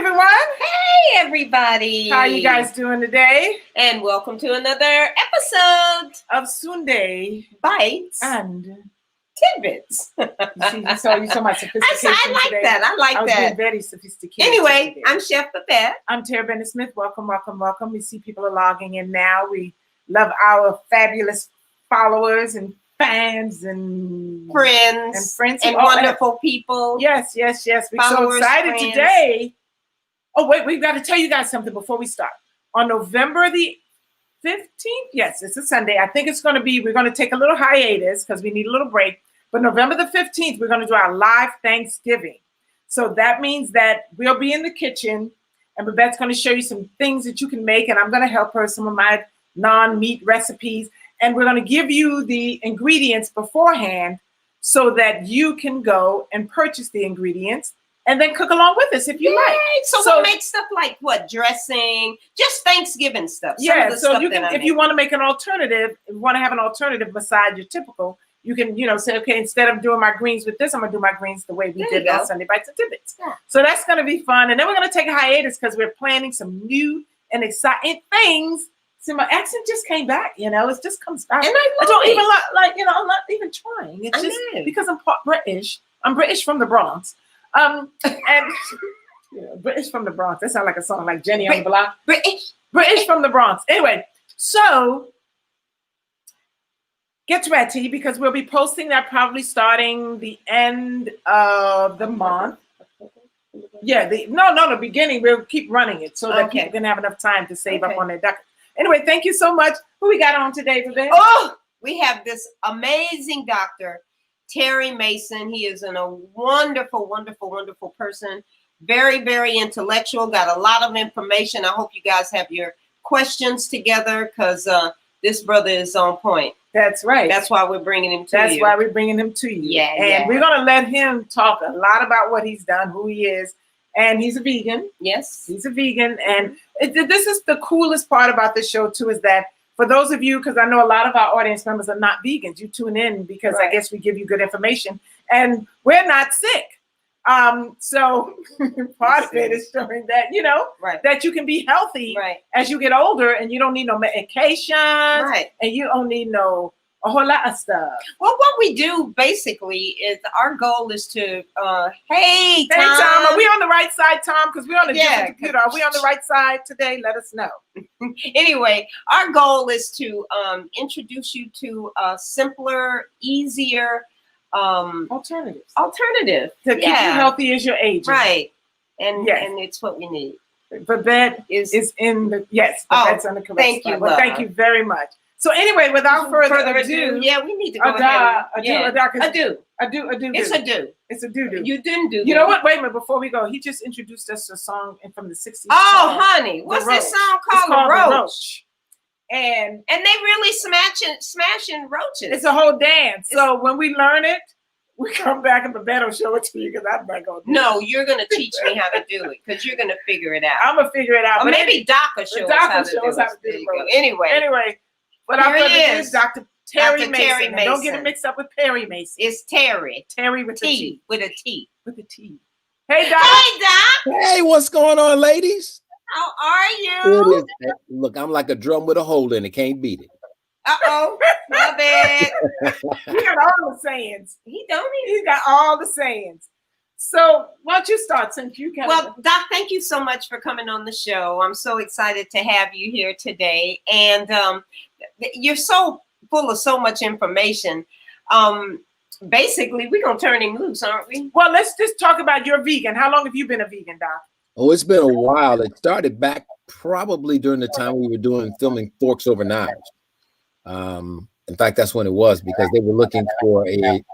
everyone. Hey, everybody. How are you guys doing today? And welcome to another episode of Sunday Bites and Tidbits. you saw my sophistication I like today. that. I like I was that. being very sophisticated. Anyway, today. I'm Chef Babette. I'm Terrah Smith. Welcome. We see people are logging in now. We love our fabulous followers and fans and friends and wonderful people. Yes. We're so excited today. Oh, wait, we've got to tell you guys something before we start. On November the 15th, yes, it's a Sunday. I think it's going to be, we're going to take a little hiatus because we need a little break. But November the 15th, we're going to do our live Thanksgiving. So that means that we'll be in the kitchen and Babette's going to show you some things that you can make. And I'm going to help her some of my non-meat recipes. And we're going to give you the ingredients beforehand so that you can go and purchase the ingredients and then cook along with us if you like. So we'll make stuff like what? Dressing, just Thanksgiving stuff. Yeah, so you can, if you want to make an alternative, if you want to have an alternative beside your typical, you can, say, okay, instead of doing my greens with this, I'm going to do my greens the way we did on Sunday Bites and Tidbits. Yeah. So that's going to be fun. And then we're going to take a hiatus because we're planning some new and exciting things. See, my accent just came back, it just comes back. And I don't even I'm not even trying. It's just because I'm part British. I'm British from the Bronx. And British from the Bronx. That sounds like a song like Jenny on the Block. British from the Bronx. Anyway, so get ready because we'll be posting that probably starting the end of the month. Yeah, the beginning. We'll keep running it so that people can have enough time to save up on their docket. Anyway, thank you so much. Who we got on today, Babette? Oh, we have this amazing doctor, Terrah Mason. He is a wonderful, wonderful, wonderful person. Very, very intellectual. Got a lot of information. I hope you guys have your questions together because this brother is on point. That's right. That's why we're bringing him to you. That's why we're bringing him to you. Yeah, and we're going to let him talk a lot about what he's done, who he is. And he's a vegan. Yes. He's a vegan. And this is the coolest part about this show, too, is that for those of you, because I know a lot of our audience members are not vegans, you tune in because I guess we give you good information. And we're not sick. So part of it is showing that, that you can be healthy as you get older and you don't need no medication. And you don't need a whole lot of stuff. Well, what we do basically is our goal is to, hey, Tom. Are we on the right side, Tom? Because we're on a different computer. Are we on the right side today? Let us know. Anyway, our goal is to introduce you to a simpler, easier alternative to keep you healthy as you're aging. Right. And it's what we need. Babette is in the Babette's on the correct thank spot. you. Well, thank you very much. So anyway, without further ado, we need to go ahead. Ado. It's a do. It's a do. You didn't do. You know what? Wait a minute. Before we go, he just introduced us to a song from the 60s. Oh, honey, what's this song called? The Roach. And they really smashing roaches. It's a whole dance. So when we learn it, we come back and Babette will show it to you because I'm not going to. No, you're going to teach me how to do it because you're going to figure it out. I'm going to figure it out. Or maybe Doc will show us how to do it. Anyway. But here is Dr. Terrah Mason. Mason. Don't get it mixed up with Perry Mason. It's Terrah. Terry with T. With a T. Hey, Doc. Hey, Doc. Hey, what's going on, ladies? How are you? Look, I'm like a drum with a hole in it. Can't beat it. Uh-oh. My bad. He got all the sayings. He got all the sayings. So why don't you start since you can? Well, Doc, thank you so much for coming on the show. I'm so excited to have you here today. And you're so full of so much information. Basically, we're going to turn him loose, aren't we? Well, let's just talk about your vegan. How long have you been a vegan, Doc? Oh, it's been a while. It started back probably during the time we were filming Forks Over Knives. In fact, that's when it was because they were looking for a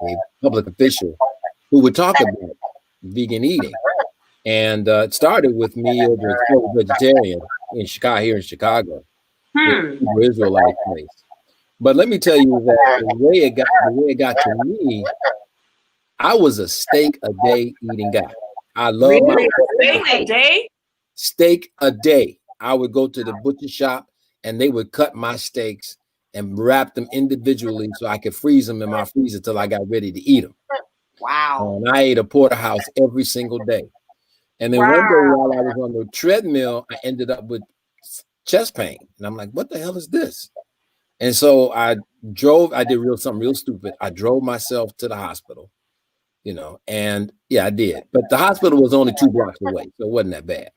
public official who would talk about vegan eating. And it started with me over at Full Vegetarian in Chicago, here in Chicago, the Israelite place. But let me tell you that the way it got to me, I was a steak a day eating guy. I love steak a day. Steak a day. I would go to the butcher shop and they would cut my steaks and wrap them individually so I could freeze them in my freezer till I got ready to eat them. Wow. And I ate a porterhouse every single day. And then one day while I was on the treadmill, I ended up with chest pain. And I'm like, what the hell is this? And so I did something real stupid. I drove myself to the hospital, and yeah, I did. But the hospital was only 2 blocks away, so it wasn't that bad.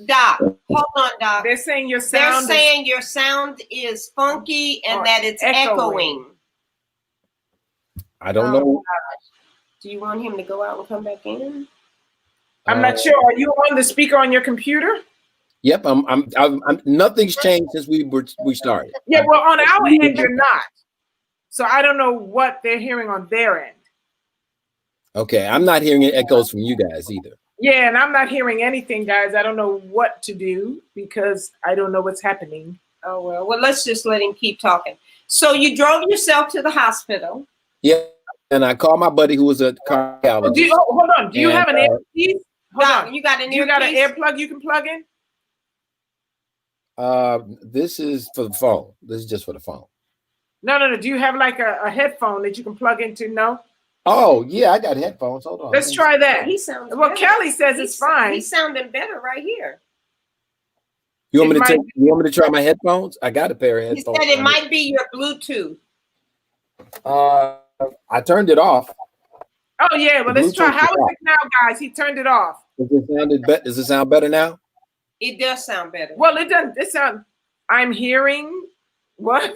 Doc, hold on, Doc. They're saying your sound is funky and that it's echoing. I don't know. Do you want him to go out and come back in? I'm not sure. Are you on the speaker on your computer? Yep, I'm nothing's changed since we started. Yeah, well, on our end, you're not. So I don't know what they're hearing on their end. Okay, I'm not hearing any echoes from you guys either. Yeah, and I'm not hearing anything, guys. I don't know what to do because I don't know what's happening. Oh, well, let's just let him keep talking. So you drove yourself to the hospital. Yeah, and I called my buddy who was a cardiologist. Hold on. Do you have an earpiece? Hold on. You got an AirPlug you can plug in? This is for the phone. This is just for the phone. No. Do you have like a headphone that you can plug into? No? Oh, yeah, I got headphones. Hold on. Let's try that. He sounds well, better. Kelly says it's fine. He's sounding better right here. You want me to try my headphones? I got a pair of headphones. He said it might be your Bluetooth. I turned it off. Oh, yeah. Well, let's try. How is it now, guys? He turned it off. Does it sound better now? It does sound better. Well, it doesn't. It sounds. I'm hearing what?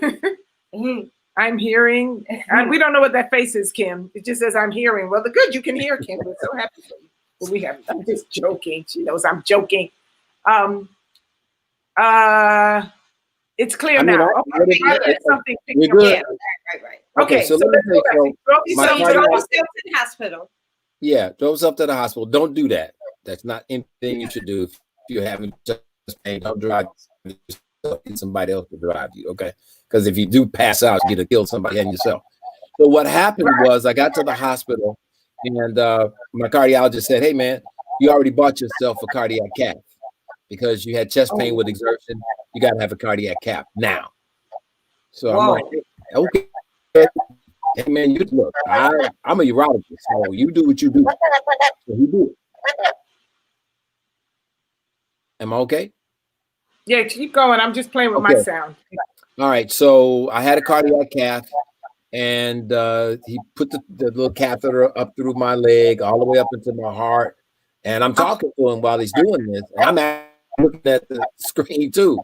I'm hearing. We don't know what that face is, Kim. It just says I'm hearing. Well, the good you can hear, Kim. We're so happy for you. But I'm just joking. She knows I'm joking. It's clear now. Something we're good. Right. Okay, so let me say, so you drove yourself to the hospital. Yeah, drove yourself to the hospital. Don't do that. That's not anything you should do. If you're having chest pain, don't drive. Get somebody else to drive you, okay? Because if you do pass out, you're gonna kill somebody and yourself. So what happened was I got to the hospital and my cardiologist said, "Hey man, you already bought yourself a cardiac cath because you had chest pain with exertion. You got to have a cardiac cath now." So I'm like, "Okay, hey man, you look. I'm a urologist, so you do what you do." So he did. Am I okay? Yeah, keep going. I'm just playing with my sound. All right. So I had a cardiac cath, and he put the little catheter up through my leg, all the way up into my heart. And I'm talking to him while he's doing this. And I'm looking at the screen too.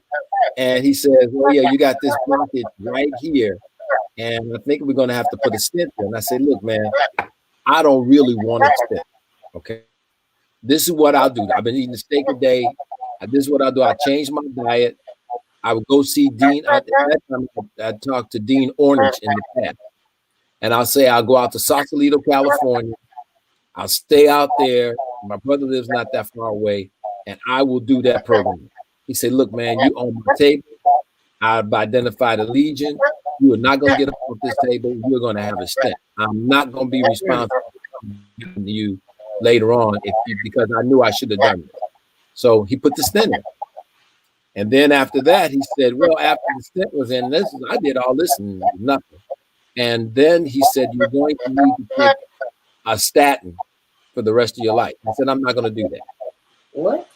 And he says, "Well, yeah, you got this blockage right here. And I think we're going to have to put a stent in." I said, "Look, man, I don't really want a stent. Okay. This is what I'll do. I've been eating a steak a day. This is what I'll do. I change my diet. I would go see Dean. At that time, I talked to Dean Ornish in the past. And I'll say I'll go out to Sausalito, California. I'll stay out there. My brother lives not that far away. And I will do that program." He said, "Look, man, you own my table. I've identified a legion. You are not going to get up off this table. You're going to have a stent. I'm not going to be responsible for you later on because I knew I should have done it." So he put the stent in. And then after that, he said, "Well, after the stent was in, I did all this and nothing." And then he said, "You're going to need to take a statin for the rest of your life." I said, "I'm not going to do that." What?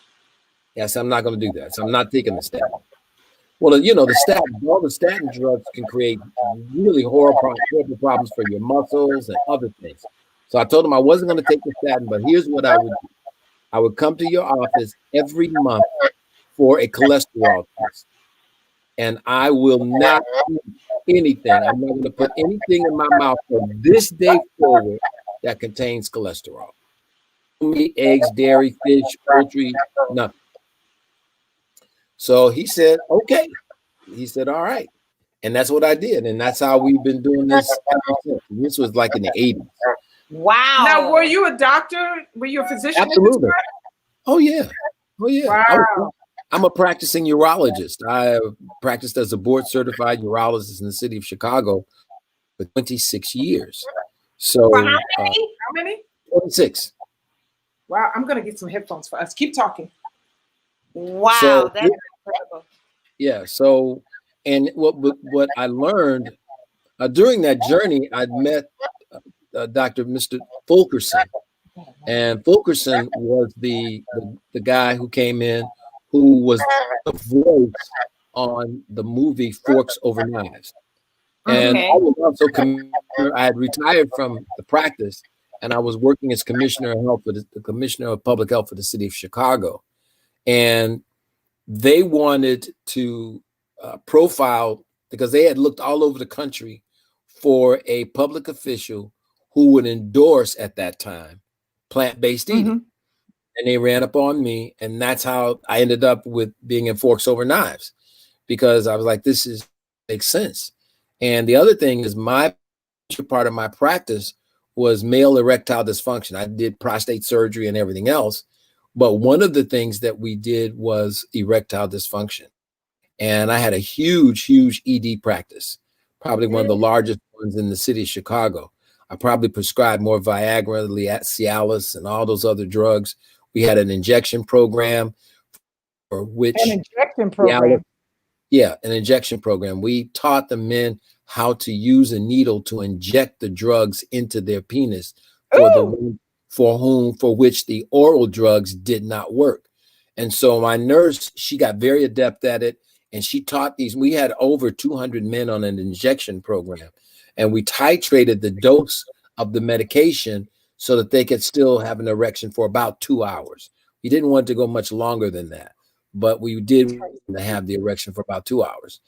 Yes, I'm not going to do that. So I'm not taking the statin. Well, all the statin drugs can create really horrible problems for your muscles and other things. So I told him I wasn't going to take the statin, but here's what I would do. I would come to your office every month for a cholesterol test. And I will not eat anything. I'm not going to put anything in my mouth from this day forward that contains cholesterol. Meat, eggs, dairy, fish, poultry, nothing. So he said, "Okay." He said, "All right." And that's what I did. And that's how we've been doing this ever since. This was like in the 80s. Wow. Now, were you a doctor? Were you a physician? Absolutely. Oh, yeah. Wow. I'm a practicing urologist. I practiced as a board certified urologist in the city of Chicago for 26 years. So for how many? 26. Wow. I'm going to get some headphones for us. Keep talking. Wow. So, that's incredible. Yeah. So, and what I learned during that journey, I met Mr. Fulkerson, And Fulkerson was the guy who came in, who was the voice on the movie Forks Over Knives. And Okay. I was also commissioner. I had retired from the practice, and I was working as commissioner of health for the commissioner of public health for the city of Chicago. And they wanted to profile, because they had looked all over the country for a public official who would endorse at that time plant-based eating. And they ran up on me, and that's how I ended up with being in Forks Over Knives, because I was like, this makes sense. And the other thing is, my part of my practice was male erectile dysfunction. I did prostate surgery and everything else, but one of the things that we did was erectile dysfunction. And I had a huge ED practice, probably one of the largest ones in the city of Chicago. I probably prescribed more Viagra, Cialis, and all those other drugs. We had an injection program for which an injection program. Yeah, an injection program. We taught the men how to use a needle to inject the drugs into their penis for which the oral drugs did not work. And so my nurse, she got very adept at it, and she taught these. We had over 200 men on an injection program, and we titrated the dose of the medication so that they could still have an erection for about 2 hours. We didn't want to go much longer than that, but we did have the erection for about 2 hours.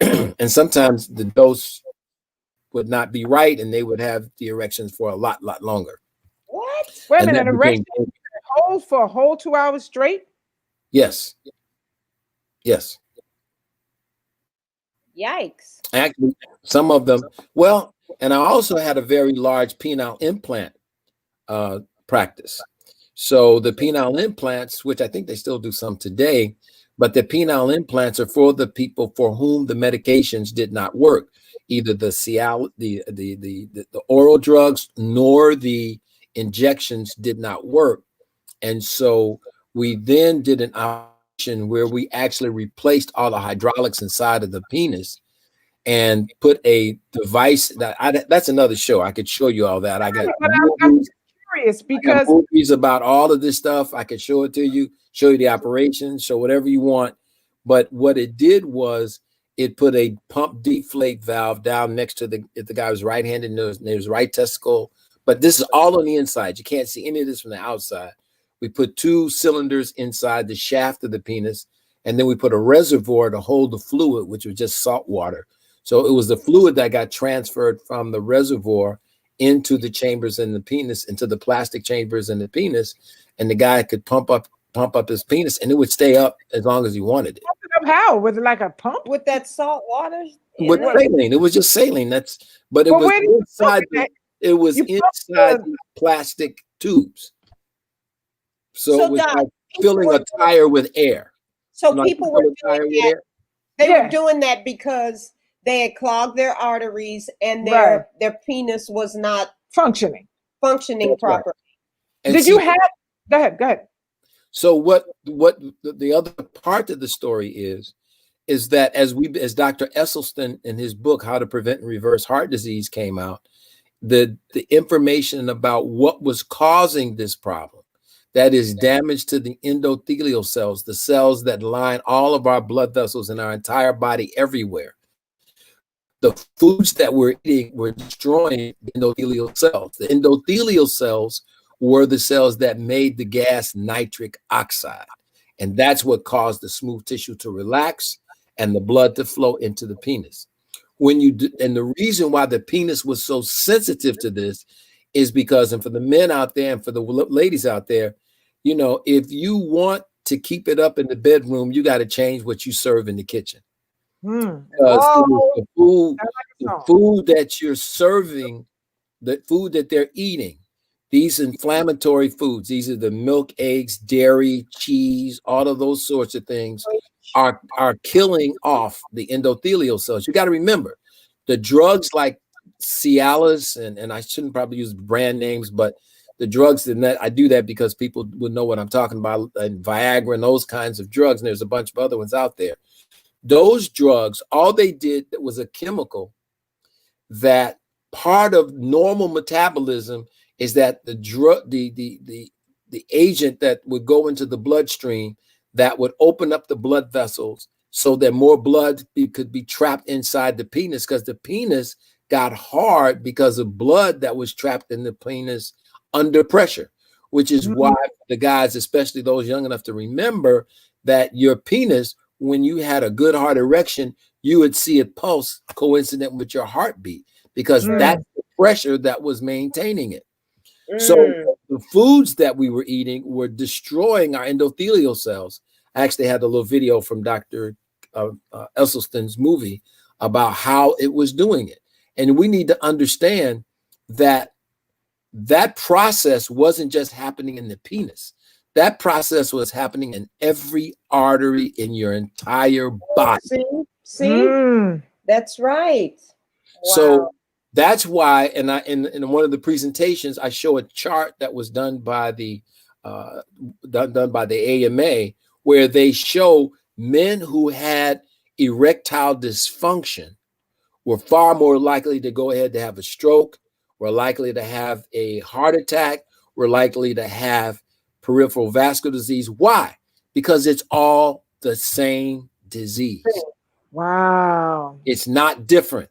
And sometimes the dose would not be right, and they would have the erections for a lot longer. What? Wait a minute, an erection hold for a whole 2 hours straight? Yes. Yes. Yikes. Actually, some of them, well, and I also had a very large penile implant practice. So the penile implants, which I think they still do some today, but the penile implants are for the people for whom the medications did not work, either the oral drugs nor the injections did not work. And so we then did an operation where we actually replaced all the hydraulics inside of the penis and put a device that's another show. I could show you all that. I got I'm curious because movies about all of this stuff. I could show it to you, show you the operation, show whatever you want. But what it did was it put a pump deflate valve down next to the guy was right-handed in his right testicle. But this is all on the inside. You can't see any of this from the outside. We put 2 cylinders inside the shaft of the penis, and then we put a reservoir to hold the fluid, which was just salt water. So it was the fluid that got transferred from the reservoir into the chambers in the penis, into the plastic chambers in the penis, and the guy could pump up his penis, and it would stay up as long as he wanted it. How? With like a pump? With that salt water? With saline. It was just saline. But it was inside. It was inside the plastic tubes. So it was like filling a tire with air. So people were doing that. They were doing that because they had clogged their arteries and their penis was not functioning properly. Right. Did you have? Go ahead. So what the other part of the story is that as Dr. Esselstyn in his book How to Prevent and Reverse Heart Disease came out, the information about what was causing this problem, that is damage to the endothelial cells, the cells that line all of our blood vessels in our entire body everywhere. The foods that we're eating were destroying the endothelial cells. The endothelial cells were the cells that made the gas nitric oxide. And that's what caused the smooth tissue to relax and the blood to flow into the penis. And the reason why the penis was so sensitive to this is because, and for the men out there and for the ladies out there, if you want to keep it up in the bedroom, you got to change what you serve in the kitchen. Because the food that you're serving, the food that they're eating, these inflammatory foods, these are the milk, eggs, dairy, cheese, all of those sorts of things are killing off the endothelial cells. You got to remember, the drugs like Cialis, and I shouldn't probably use brand names, but the drugs that I do that because people would know what I'm talking about, and Viagra and those kinds of drugs, and there's a bunch of other ones out there. Those drugs, all they did was a chemical that part of normal metabolism is that the drug, the agent that would go into the bloodstream that would open up the blood vessels so that more blood could be trapped inside the penis, because the penis got hard because of blood that was trapped in the penis under pressure, which is why the guys, especially those young enough to remember, that your penis, when you had a good hard erection, you would see it pulse coincident with your heartbeat, because that's the pressure that was maintaining it. So the foods that we were eating were destroying our endothelial cells. I actually had a little video from Dr. Esselstyn's movie about how it was doing it. And we need to understand that that process wasn't just happening in the penis. That process was happening in every artery in your entire body. See? That's right. Wow. So that's why, and in one of the presentations, I show a chart that was done by the AMA, where they show men who had erectile dysfunction were far more likely to go ahead to have a stroke, were likely to have a heart attack, were likely to have peripheral vascular disease. Why? Because it's all the same disease. Wow. It's not different.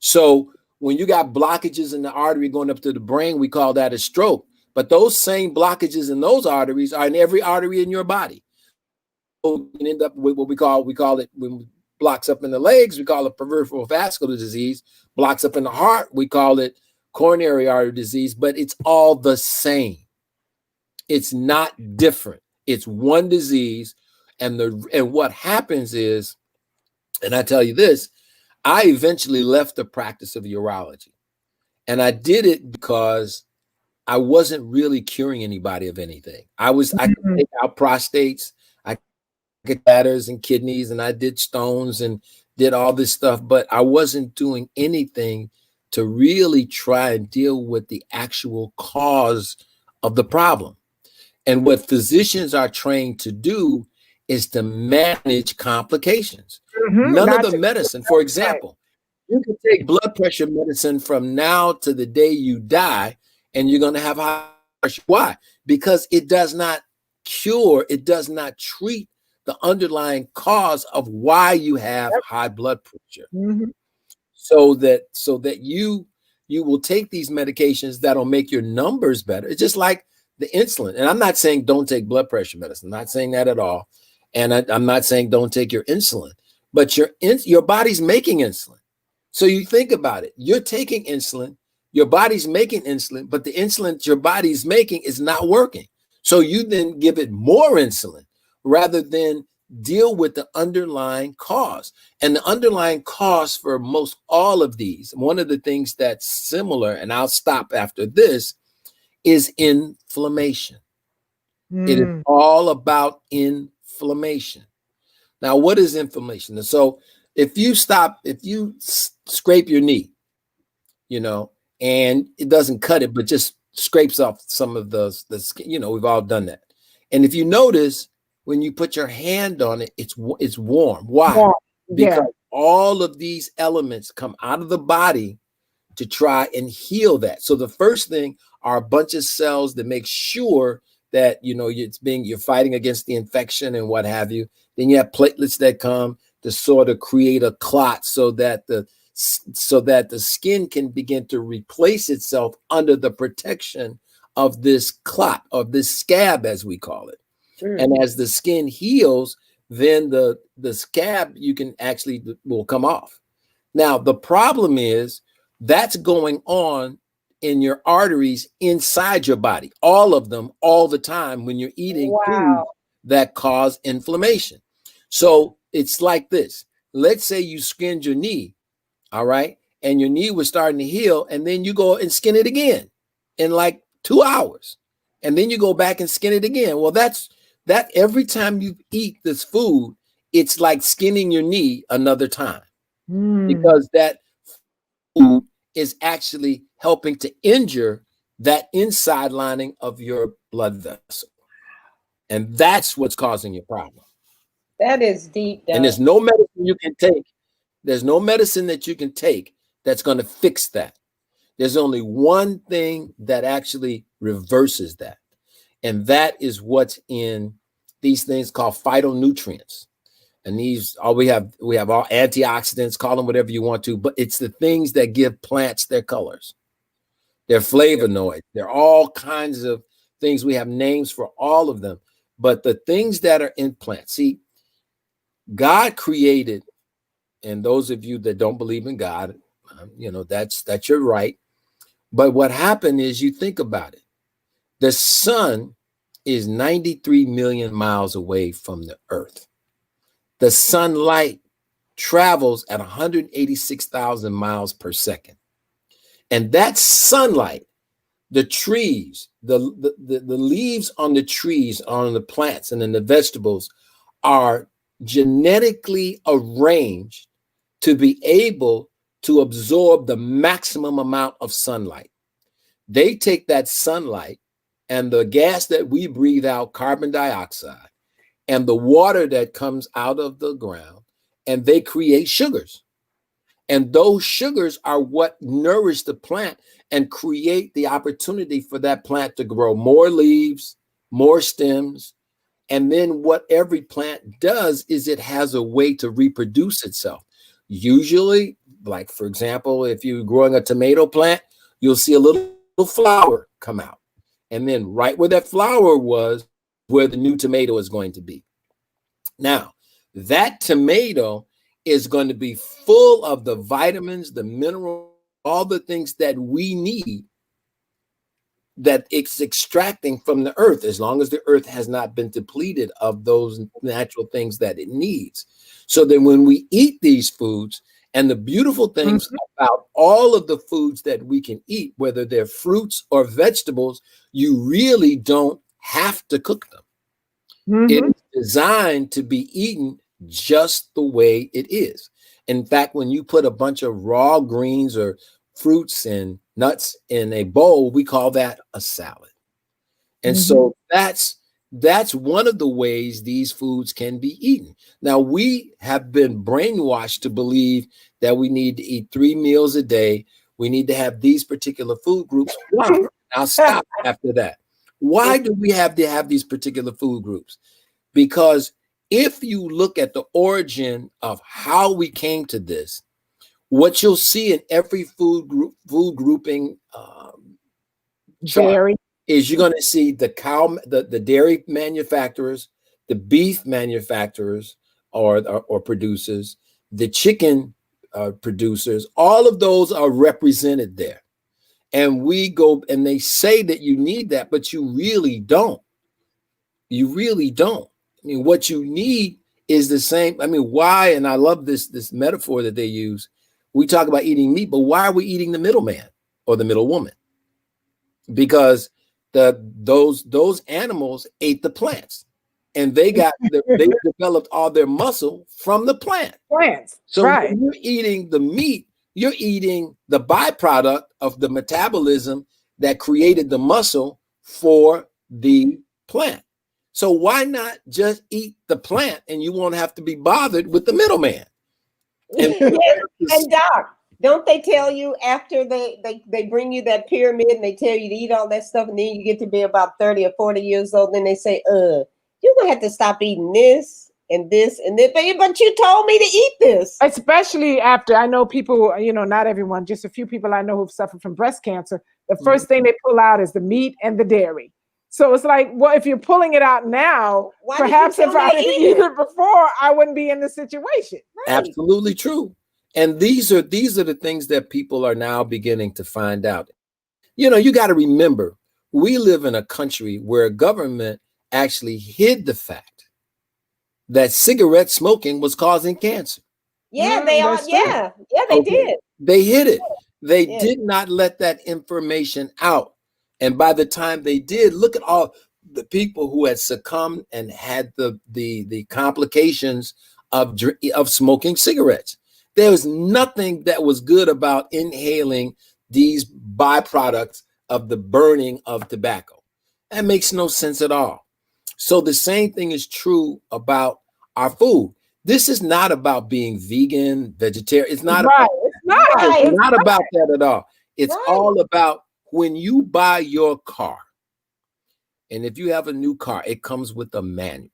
So when you got blockages in the artery going up to the brain, we call that a stroke. But those same blockages in those arteries are in every artery in your body. So you end up with what we call it when blocks up in the legs, we call it peripheral vascular disease. Blocks up in the heart, we call it coronary artery disease, but it's all the same. It's not different. It's one disease. And what happens is, and I tell you this, I eventually left the practice of urology. And I did it because I wasn't really curing anybody of anything. I could take out prostates, I could bladders and kidneys, and I did stones and did all this stuff, but I wasn't doing anything to really try and deal with the actual cause of the problem. And what physicians are trained to do is to manage complications. None of the medicine, for example, you can take blood pressure medicine from now to the day you die, and you're going to have high pressure. Why? Because it does not cure, it does not treat the underlying cause of why you have high blood pressure. So that you will take these medications that'll make your numbers better. It's just like the insulin. And I'm not saying don't take blood pressure medicine. I'm not saying that at all. And I'm not saying don't take your insulin, but your body's making insulin. So you think about it. You're taking insulin, your body's making insulin, but the insulin your body's making is not working. So you then give it more insulin rather than deal with the underlying cause. And the underlying cause for most all of these, one of the things that's similar, and I'll stop after this, is inflammation. It is all about inflammation. Now, what is inflammation? And so if you scrape your knee, and it doesn't cut it, but just scrapes off some of the skin, we've all done that. And if you notice, when you put your hand on it, it's warm. Why? Because all of these elements come out of the body to try and heal that. So the first thing are a bunch of cells that make sure that you're fighting against the infection and what have you. Then you have platelets that come to sort of create a clot so that the skin can begin to replace itself under the protection of this clot, of this scab, as we call it. And as the skin heals, then the scab will come off. Now, the problem is that's going on in your arteries inside your body, all of them, all the time when you're eating food that cause inflammation. So it's like this. Let's say you skinned your knee, all right, and your knee was starting to heal, and then you go and skin it again in like 2 hours, and then you go back and skin it again. Well, that every time you eat this food, it's like skinning your knee another time, because that food is actually helping to injure that inside lining of your blood vessel. And that's what's causing your problem. That is deep. And there's no medicine you can take. There's no medicine that you can take that's going to fix that. There's only one thing that actually reverses that. And that is what's in these things called phytonutrients. And these we have all antioxidants, call them whatever you want to, but it's the things that give plants their colors. They're flavonoids. They're all kinds of things. We have names for all of them. But the things that are in plants, see, God created, and those of you that don't believe in God, that's your right. But what happened is, you think about it. The sun is 93 million miles away from the earth. The sunlight travels at 186,000 miles per second. And that sunlight, the trees, the leaves on the trees, on the plants and in the vegetables are genetically arranged to be able to absorb the maximum amount of sunlight. They take that sunlight and the gas that we breathe out, carbon dioxide, and the water that comes out of the ground, and they create sugars. And those sugars are what nourish the plant and create the opportunity for that plant to grow more leaves, more stems. And then what every plant does is it has a way to reproduce itself. Usually, like for example, if you're growing a tomato plant, you'll see a little flower come out. And then right where that flower was, where the new tomato is going to be. Now, that tomato is going to be full of the vitamins, the minerals, all the things that we need, that it's extracting from the earth, as long as the earth has not been depleted of those natural things that it needs. So then when we eat these foods, and the beautiful things about all of the foods that we can eat, whether they're fruits or vegetables, you really don't have to cook them. It's designed to be eaten just the way it is. In fact, when you put a bunch of raw greens or fruits and nuts in a bowl, we call that a salad. And so that's one of the ways these foods can be eaten. Now, we have been brainwashed to believe that we need to eat 3 meals a day. We need to have these particular food groups. Why? I'll stop after that. Why do we have to have these particular food groups? Because if you look at the origin of how we came to this, what you'll see in every food grouping chart is you're going to see the dairy manufacturers, the beef manufacturers or producers, the chicken producers. All of those are represented there. And we go and they say that you need that, but you really don't. You really don't. I mean, what you need is the same. I mean, why? And I love this metaphor that they use. We talk about eating meat, but why are we eating the middleman or the middle woman? Because those animals ate the plants, and they developed all their muscle from the plants. So when you're eating the meat, you're eating the byproduct of the metabolism that created the muscle for the plant. So why not just eat the plant and you won't have to be bothered with the middleman? And Doc, don't they tell you after they bring you that pyramid and they tell you to eat all that stuff, and then you get to be about 30 or 40 years old, then they say, you're gonna have to stop eating this and this and this, but you told me to eat this. Especially after, I know people, not everyone, just a few people I know who've suffered from breast cancer. The first thing they pull out is the meat and the dairy. So it's like, well, if you're pulling it out now, perhaps if I didn't eat it before, I wouldn't be in this situation. Right. Absolutely true. And these are the things that people are now beginning to find out. You got to remember, we live in a country where government actually hid the fact that cigarette smoking was causing cancer. Yeah, they are. Yeah, they did. They hid it. They did not let that information out. And by the time they did, look at all the people who had succumbed and had the complications of smoking cigarettes. There was nothing that was good about inhaling these byproducts of the burning of tobacco. That makes no sense at all. So the same thing is true about our food. This is not about being vegan, vegetarian. It's not about that at all. It's Right. all about when you buy your car. And if you have a new car, it comes with a manual.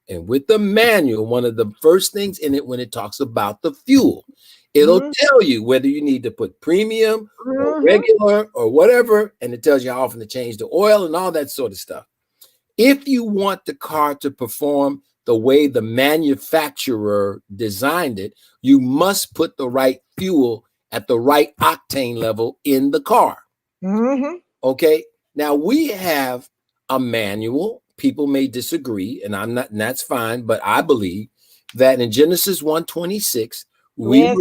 And with the manual, one of the first things in it, when it talks about the fuel, it'll tell you whether you need to put premium or regular or whatever. And it tells you how often to change the oil and all that sort of stuff. If you want the car to perform the way the manufacturer designed it, you must put the right fuel at the right octane level in the car. Okay. Now we have a manual. People may disagree, and I'm not, and that's fine. But I believe that in Genesis 1:26, we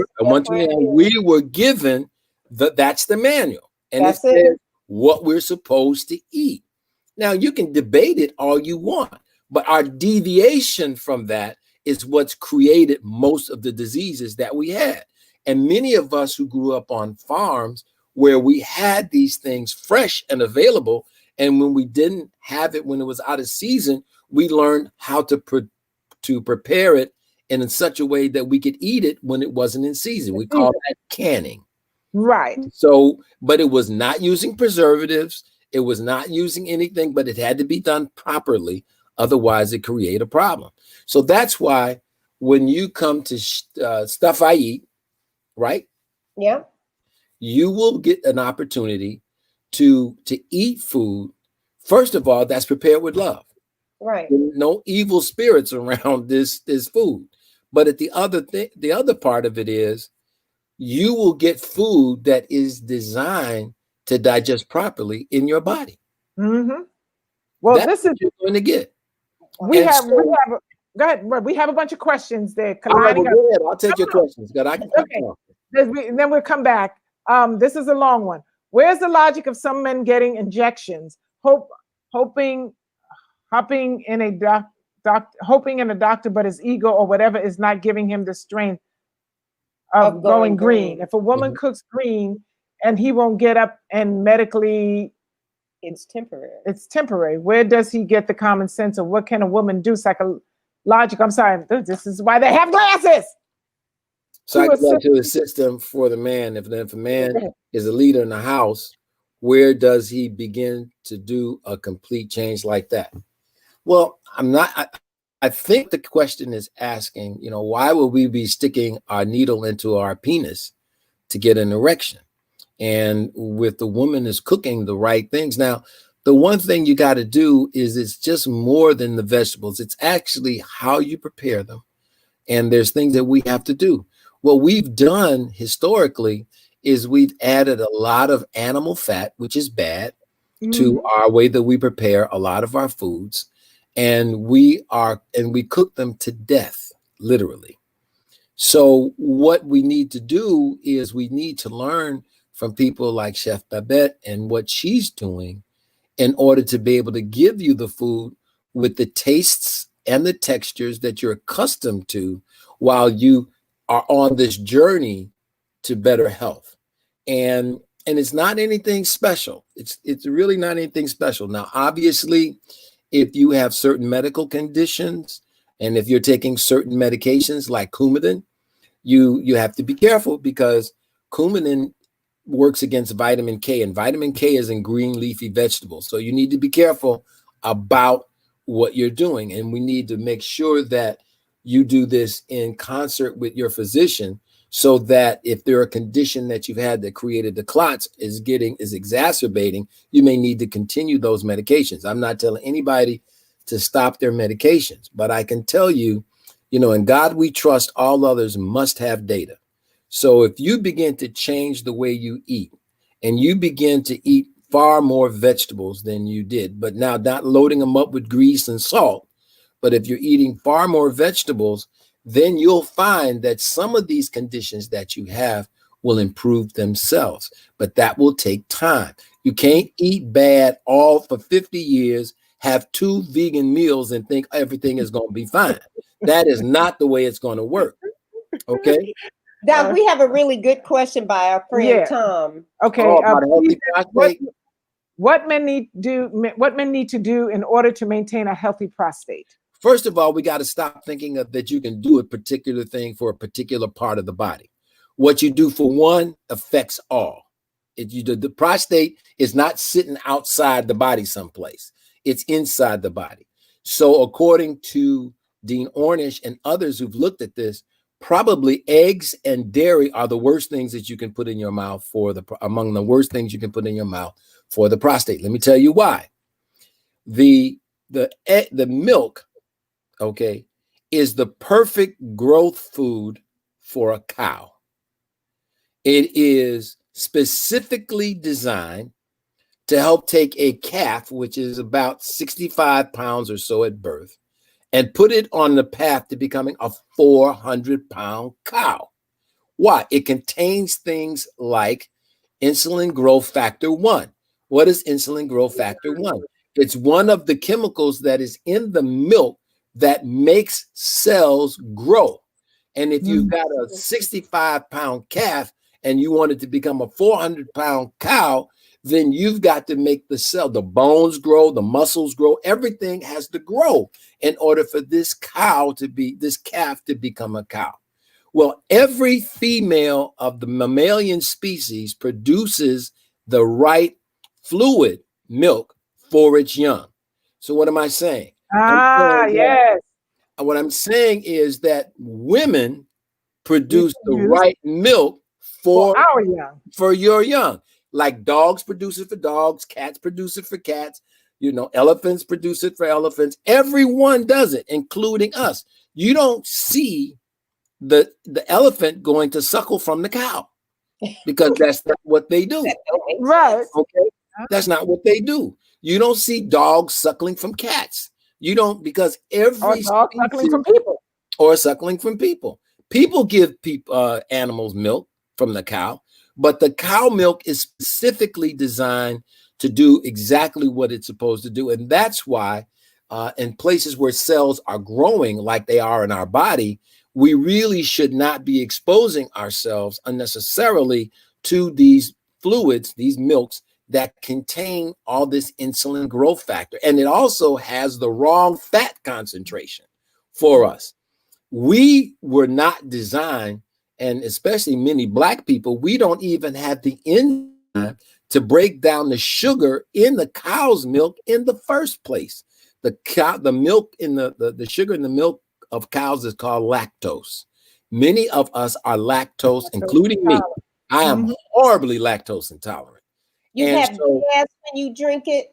were given that's the manual, and it says what we're supposed to eat. Now you can debate it all you want, but our deviation from that is what's created most of the diseases that we had. And many of us who grew up on farms where we had these things fresh and available, and when we didn't have it when it was out of season, we learned how to prepare it in such a way that we could eat it when it wasn't in season. We call that canning. Right. So, but it was not using preservatives. It was not using anything, but it had to be done properly. Otherwise, it create a problem. So that's why when you come to stuff I eat, right? Yeah. You will get an opportunity to eat food, first of all, that's prepared with love. Right. No evil spirits around this food. But at the other part of it is you will get food that is designed to digest properly in your body. Well, that's this what is you're going to get. We have go ahead. We have a bunch of questions there. All right, well, go ahead. I'll take your questions. God, I can okay. And then we'll come back. This is a long one. Where's the logic of some men getting injections, hoping in a doctor, but his ego or whatever is not giving him the strength of going green? If a woman cooks green and he won't get up and medically, it's temporary. It's temporary. Where does he get the common sense of what can a woman do psychological? I'm sorry. This is why they have glasses. Psychological system for the man. If a man is a leader in the house, where does he begin to do a complete change like that? Well, I think the question is asking, why would we be sticking our needle into our penis to get an erection? And with the woman is cooking the right things. Now, the one thing you got to do is it's just more than the vegetables. It's actually how you prepare them. And there's things that we have to do. What we've done historically is we've added a lot of animal fat, which is bad, to our way that we prepare a lot of our foods. And we cook them to death, literally. So what we need to do is we need to learn from people like Chef Babette and what she's doing in order to be able to give you the food with the tastes and the textures that you're accustomed to while you are on this journey to better health. And it's not anything special. It's really not anything special. Now, obviously, if you have certain medical conditions and if you're taking certain medications like Coumadin, you have to be careful because Coumadin works against vitamin K, and vitamin K is in green leafy vegetables. So you need to be careful about what you're doing. And we need to make sure that you do this in concert with your physician so that if there are a condition that you've had that created the clots is exacerbating, you may need to continue those medications. I'm not telling anybody to stop their medications, but I can tell you, in God we trust, all others must have data. So if you begin to change the way you eat and you begin to eat far more vegetables than you did, but now not loading them up with grease and salt, but if you're eating far more vegetables, then you'll find that some of these conditions that you have will improve themselves, but that will take time. You can't eat bad all for 50 years, have 2 vegan meals and think everything is going to be fine. That is not the way it's going to work. Okay. Doc, we have a really good question by our friend Tom. Okay. What men need to do in order to maintain a healthy prostate? First of all, we got to stop thinking that you can do a particular thing for a particular part of the body. What you do for one affects all. The prostate is not sitting outside the body someplace. It's inside the body. So according to Dean Ornish and others who've looked at this, probably eggs and dairy are the worst things that you can put in your mouth among the worst things you can put in your mouth for the prostate. Let me tell you why. The milk, okay, is the perfect growth food for a cow. It is specifically designed to help take a calf, which is about 65 pounds or so at birth, and put it on the path to becoming a 400-pound cow. Why? It contains things like insulin growth factor 1. What is insulin growth factor 1? It's one of the chemicals that is in the milk that makes cells grow. And if you've got a 65-pound calf and you want it to become a 400-pound cow, then you've got to make the bones grow, the muscles grow, everything has to grow in order for this calf to become a cow. Well, every female of the mammalian species produces the right fluid milk for its young. So what am I saying? Yes. What I'm saying is that women produce the right milk for our young, for your young. Like dogs produce it for dogs, cats produce it for cats, elephants produce it for elephants. Everyone does it, including us. You don't see the elephant going to suckle from the cow because that's not what they do. Right. Okay. That's not what they do. You don't see dogs suckling from cats. You don't, because every dog suckling from people. Or suckling from people. People give animals milk from the cow, but the cow milk is specifically designed to do exactly what it's supposed to do. And that's why in places where cells are growing like they are in our body, we really should not be exposing ourselves unnecessarily to these fluids, these milks that contain all this insulin growth factor. And it also has the wrong fat concentration for us. We were not designed, and especially many Black people, we don't even have the enzyme to break down the sugar in the cow's milk in the first place. The milk in the sugar in the milk of cows is called lactose. Many of us are lactose, including me. I am horribly lactose intolerant. You have gas when you drink it?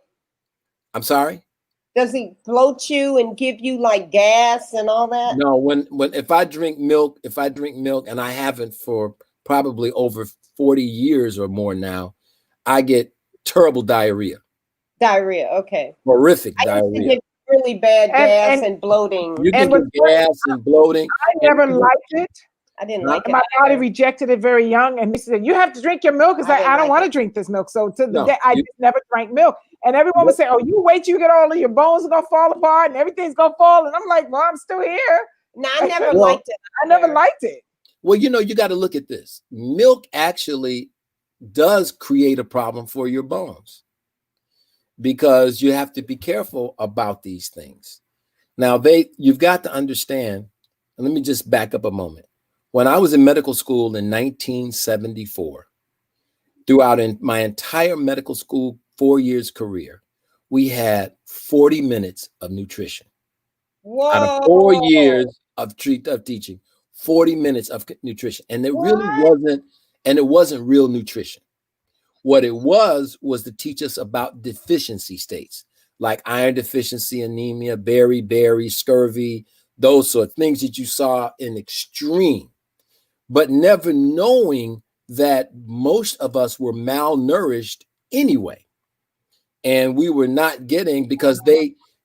I'm sorry? Does it bloat you and give you like gas and all that? No, if I drink milk, and I haven't for probably over 40 years or more now, I get terrible diarrhea. Diarrhea, okay. Horrific I diarrhea. used to get really bad gas and bloating. You can get gas and bloating. I never liked it. I didn't like it. My body rejected it very young, and he said, "You have to drink your milk." Because I don't want to drink this milk. So to the day, I just never drank milk. And everyone would say, "Oh, you wait till you get all of your bones are gonna fall apart and everything's gonna fall." And I'm like, "Well, I'm still here." No, I never liked it. I never liked it. Well, you got to look at this. Milk actually does create a problem for your bones because you have to be careful about these things. Now, you've got to understand, and let me just back up a moment. When I was in medical school in 1974, throughout my entire medical school 4 years career, we had 40 minutes of nutrition. Whoa. Out of 4 years of teaching, 40 minutes of nutrition. And it wasn't real nutrition. What it was to teach us about deficiency states, like iron deficiency, anemia, beriberi, scurvy, those sort of things that you saw in extreme, but never knowing that most of us were malnourished anyway. And we were not getting, because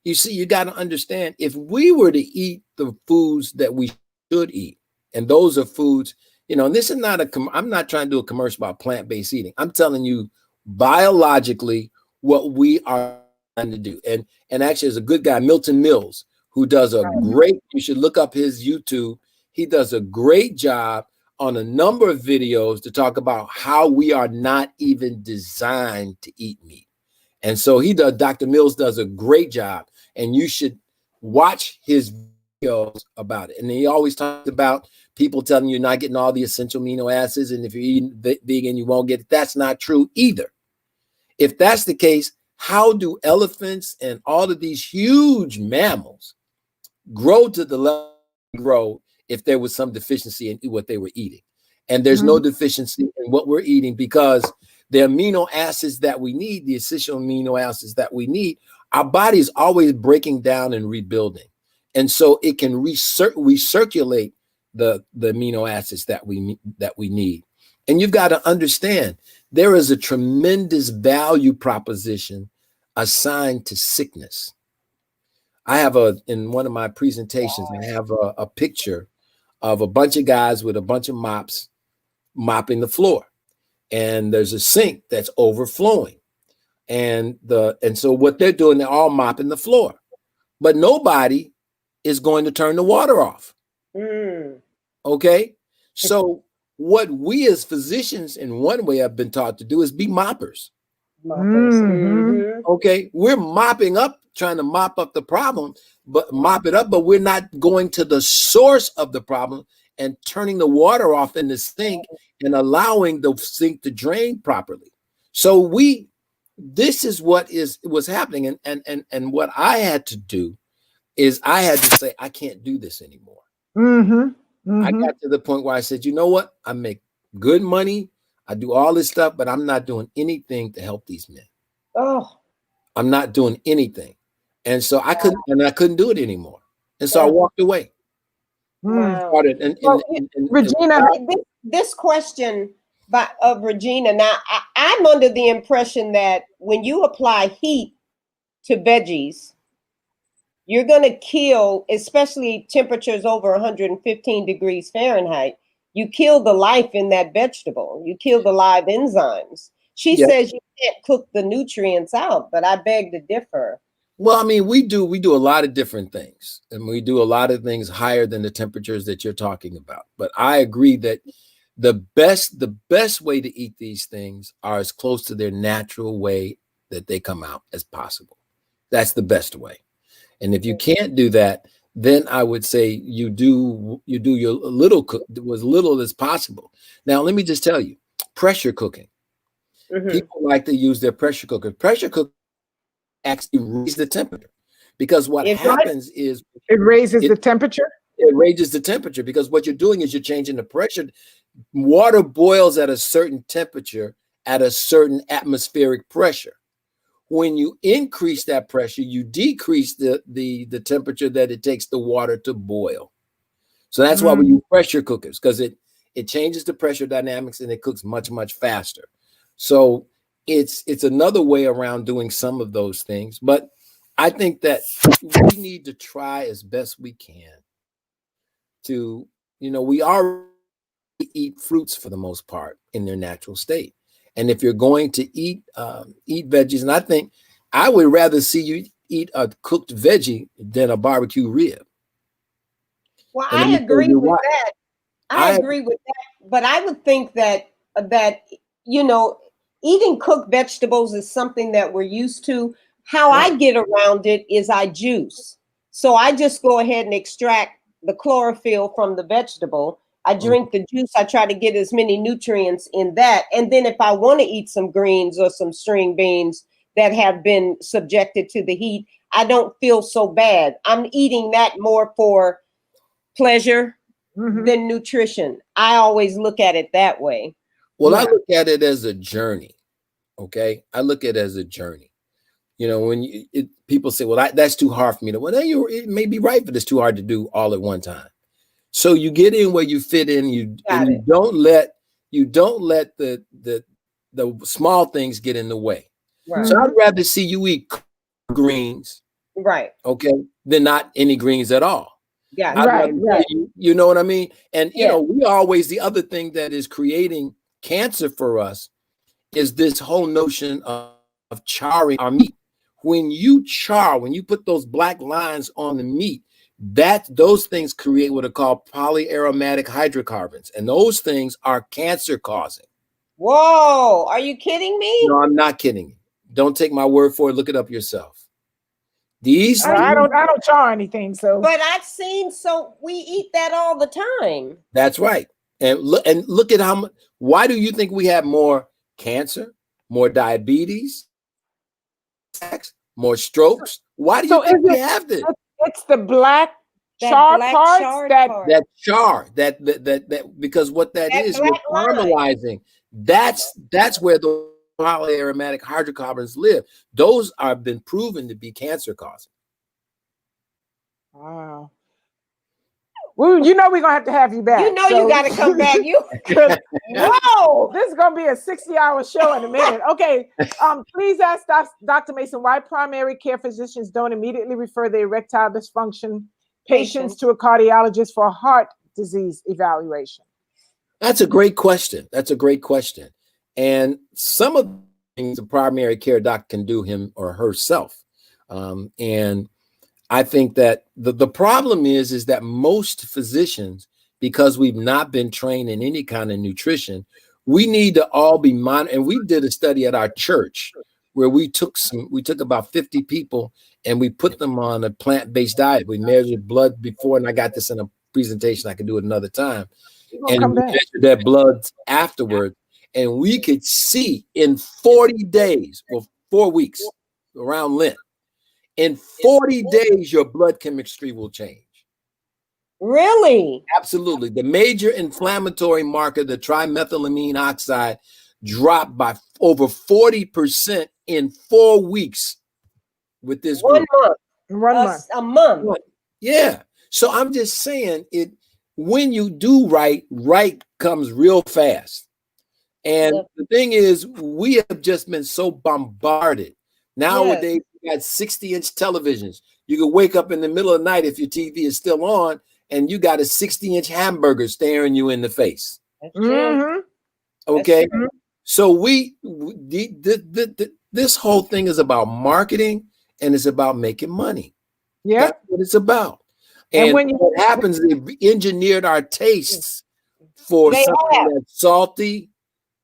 you got to understand, if we were to eat the foods that we should eat, and those are foods, and this is not I'm not trying to do a commercial about plant-based eating. I'm telling you biologically what we are trying to do. And actually, there's a good guy, Milton Mills, who does you should look up his YouTube. He does a great job on a number of videos to talk about how we are not even designed to eat meat. And so Dr. Mills does a great job, and you should watch his videos about it. And he always talks about people telling you you're not getting all the essential amino acids, and if you're eating vegan, you won't get it. That's not true either. If that's the case, how do elephants and all of these huge mammals grow to the level they grow if there was some deficiency in what they were eating? And there's no deficiency in what we're eating, because the amino acids that we need, the essential amino acids that we need, our body is always breaking down and rebuilding. And so it can recirculate the amino acids that we need. And you've got to understand, there is a tremendous value proposition assigned to sickness. I have in one of my presentations, I have a picture of a bunch of guys with a bunch of mops mopping the floor. And there's a sink that's overflowing. And so what they're doing, they're all mopping the floor. But nobody is going to turn the water off. Okay? So what we as physicians in one way have been taught to do is be moppers. Okay? We're mopping up, trying to mop up the problem, but we're not going to the source of the problem and turning the water off in the sink and allowing the sink to drain properly. So this is what was happening. And what I had to do is I had to say, I can't do this anymore. I got to the point where I said, you know what? I make good money. I do all this stuff, but I'm not doing anything to help these men. I'm not doing anything. And so I couldn't do it anymore. And so I walked away. Regina, this question of Regina, now I'm under the impression that when you apply heat to veggies, you're going to kill, especially temperatures over 115 degrees Fahrenheit, you kill the life in that vegetable. You kill the live enzymes. She says you can't cook the nutrients out, but I beg to differ. Well, I mean, we do a lot of different things, and we do a lot of things higher than the temperatures that you're talking about. But I agree that the best way to eat these things are as close to their natural way that they come out as possible. That's the best way. And if you can't do that, then I would say you do your little cook as little as possible. Now, let me just tell you, pressure cooking. People like to use their pressure cooker. Pressure cooker actually raise the temperature, because what happens is it raises the temperature. It raises the temperature because what you're doing is you're changing the pressure. Water boils at a certain temperature at a certain atmospheric pressure. When you increase that pressure, you decrease the temperature that it takes the water to boil. So that's why we use pressure cookers, because it changes the pressure dynamics and it cooks much, much faster. So it's another way around doing some of those things. But I think that we need to try as best we can to, we already eat fruits for the most part in their natural state. And if you're going to eat veggies, and I think I would rather see you eat a cooked veggie than a barbecue rib. Well, I agree with that. I agree with that. But I would think that eating cooked vegetables is something that we're used to. How I get around it is I juice. So I just go ahead and extract the chlorophyll from the vegetable. I drink the juice. I try to get as many nutrients in that. And then if I want to eat some greens or some string beans that have been subjected to the heat, I don't feel so bad. I'm eating that more for pleasure than nutrition. I always look at it that way. Well, I look at it as a journey. Okay. I look at it as a journey. When people say, well, that's too hard for me to, it may be right, but it's too hard to do all at one time. So you get in where you fit in, you don't let the small things get in the way. Right. So I'd rather see you eat greens, right? Okay, than not any greens at all. Yeah, right. You know what I mean? And we always, the other thing that is creating cancer for us is this whole notion of charring our meat. When you put those black lines on the meat, those things create what are called polyaromatic hydrocarbons, and those things are cancer causing. Whoa, are you kidding me? No, I'm not kidding you. Don't take my word for it. Look it up yourself. These I don't char anything, so. But I've seen, so we eat that all the time. That's right. And look at how much. Why do you think we have more cancer, more diabetes, more strokes? Why do you think we have this? It's the black That char black parts charred that part. That char, that because what that That is, black we're caramelizing. That's where the polyaromatic hydrocarbons live. Those have been proven to be cancer causing. Wow. Well, you know we're gonna have you back. You know you got to come back. You whoa, this is gonna be a 60-hour show in a minute. Okay, please ask Dr. Mason why primary care physicians don't immediately refer the erectile dysfunction patients to a cardiologist for heart disease evaluation. That's a great question. That's a great question. And some of the things the primary care doc can do him or herself. And I think that the problem is that most physicians, because we've not been trained in any kind of nutrition, we need to all be monitored. And we did a study at our church where we took about 50 people and we put them on a plant-based diet. We measured blood before, and I got this in a presentation. I can do it another time. And we measured their blood afterward. And we could see in 40 days or 4 weeks around Lent, in 40 days, your blood chemistry will change. really? Absolutely. The major inflammatory marker, the trimethylamine oxide, dropped by over 40% in 4 weeks with this group. 1 month. A month. Yeah. So I'm just saying it. When you do right comes real fast. And the thing is, we have just been so bombarded. Nowadays, you got 60-inch televisions. You can wake up in the middle of the night if your TV is still on, and you got a 60-inch hamburger staring you in the face. That's true. Okay? That's true. So this whole thing is about marketing, and it's about making money. Yeah. That's what it's about. And what happens is they've engineered our tastes for something that's salty,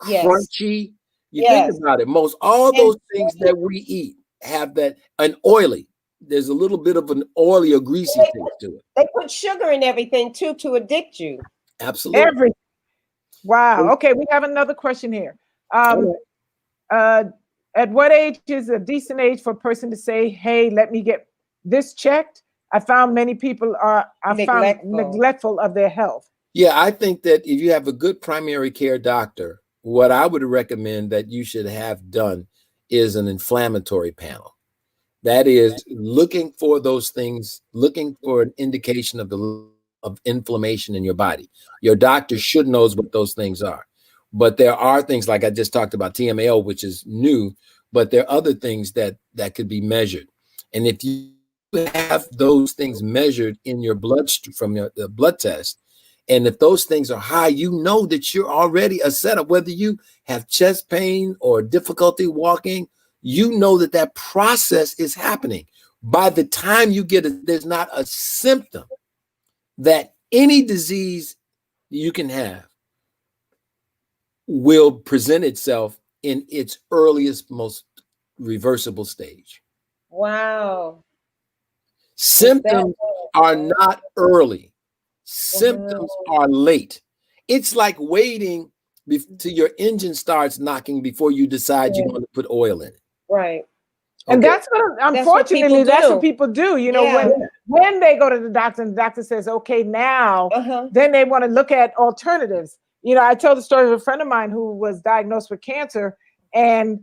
crunchy. You think about it. All those things that we eat have that, an oily. There's a little bit of an oily or greasy taste to it. They put sugar in everything too to addict you. Absolutely. Everything. Wow. Okay, we have another question here. At what age is a decent age for a person to say, "Hey, let me get this checked"? I found many people are neglectful of their health. Yeah, I think that if you have a good primary care doctor, what I would recommend that you should have done is an inflammatory panel. That is looking for those things, looking for an indication of inflammation in your body. Your doctor should know what those things are. But there are things like I just talked about, TMAO, which is new, but there are other things that could be measured. And if you have those things measured in your blood from the blood test, and if those things are high, you know that you're already a setup. Whether you have chest pain or difficulty walking, you know that process is happening. By the time you get it, there's not a symptom that any disease you can have will present itself in its earliest, most reversible stage. Wow. Symptoms are not early. Symptoms are late. It's like waiting till your engine starts knocking before you decide you want to put oil in it. Right. And that's what, unfortunately, that's what people do. You know, when they go to the doctor and the doctor says, "Okay, now," then they want to look at alternatives. You know, I told the story of a friend of mine who was diagnosed with cancer, and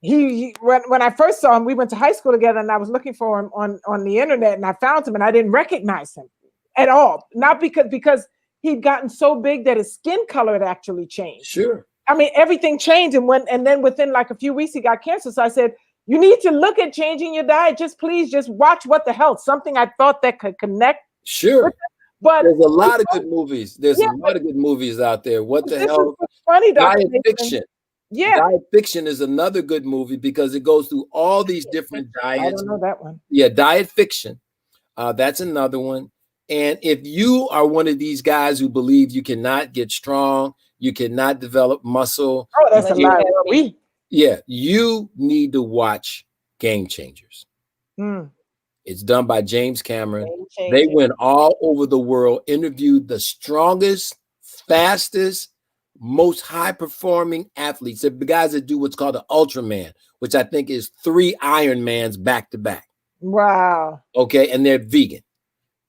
when I first saw him, we went to high school together, and I was looking for him on the internet, and I found him, and I didn't recognize him at all. Not because he'd gotten so big that his skin color had actually changed. Sure. I mean, everything changed, and then within like a few weeks, he got cancer. So I said, "You need to look at changing your diet. Just watch What the Health." Something I thought that could connect. Sure. But there's a lot of good movies. There's a lot of good movies out there. What the Hell? Funny, Diet Fiction. Yeah. Diet Fiction is another good movie because it goes through all these different diets. I don't know that one. Yeah, Diet Fiction. That's another one. And if you are one of these guys who believe you cannot get strong, you cannot develop muscle. Oh, that's a lie. Yeah, you need to watch Game Changers. It's done by James Cameron. Game They changer. went all over the world, interviewed the strongest, fastest, most high-performing athletes, the guys that do what's called an Ultraman, which I think is 3 Ironmans back to back. Wow. Okay, and they're vegan.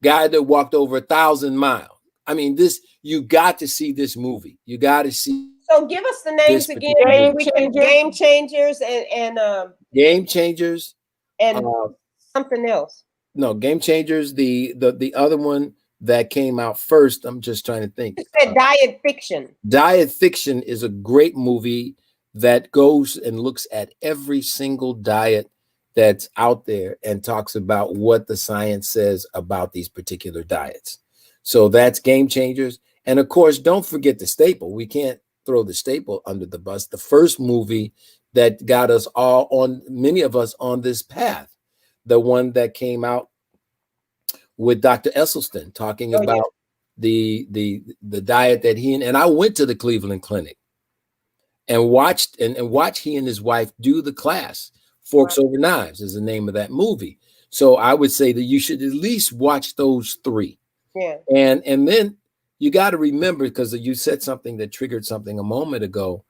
Guy that walked over 1,000 miles. I mean, you got to see this movie. You got to see. So give us the names again. Game Changers and Game Changers and something else. No, Game Changers. The other one that came out first. I'm just trying to think. You said Diet Fiction. Diet Fiction is a great movie that goes and looks at every single diet that's out there and talks about what the science says about these particular diets. So that's Game Changers. And of course, don't forget the staple. We can't throw the staple under the bus. The first movie that got us all on, many of us on this path, the one that came out with Dr. Esselstyn talking about the diet that he and I went to the Cleveland Clinic and watched he and his wife do the class. Forks Over Knives is the name of that movie. So I would say that you should at least watch those 3. Yeah. And then you got to remember, because you said something that triggered something a moment ago.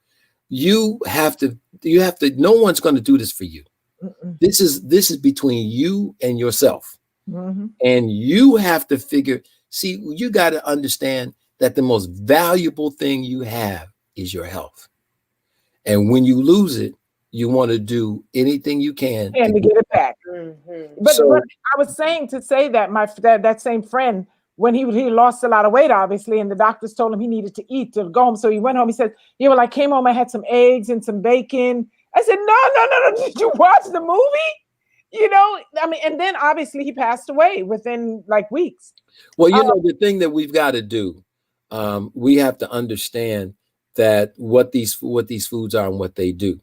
You have to, no one's going to do this for you. This is between you and yourself. Mm-hmm. And you have to you got to understand that the most valuable thing you have is your health. And when you lose it, you want to do anything you can to get it back. Mm-hmm. But I was saying to say that that same friend, when he lost a lot of weight, obviously, and the doctors told him he needed to eat to go home. So he went home. He said, "Yeah, well, I came home. I had some eggs and some bacon." I said, "No. Did you watch the movie?" You know, I mean, and then obviously he passed away within like weeks. Well, you know, the thing that we've got to do, we have to understand that what these foods are and what they do.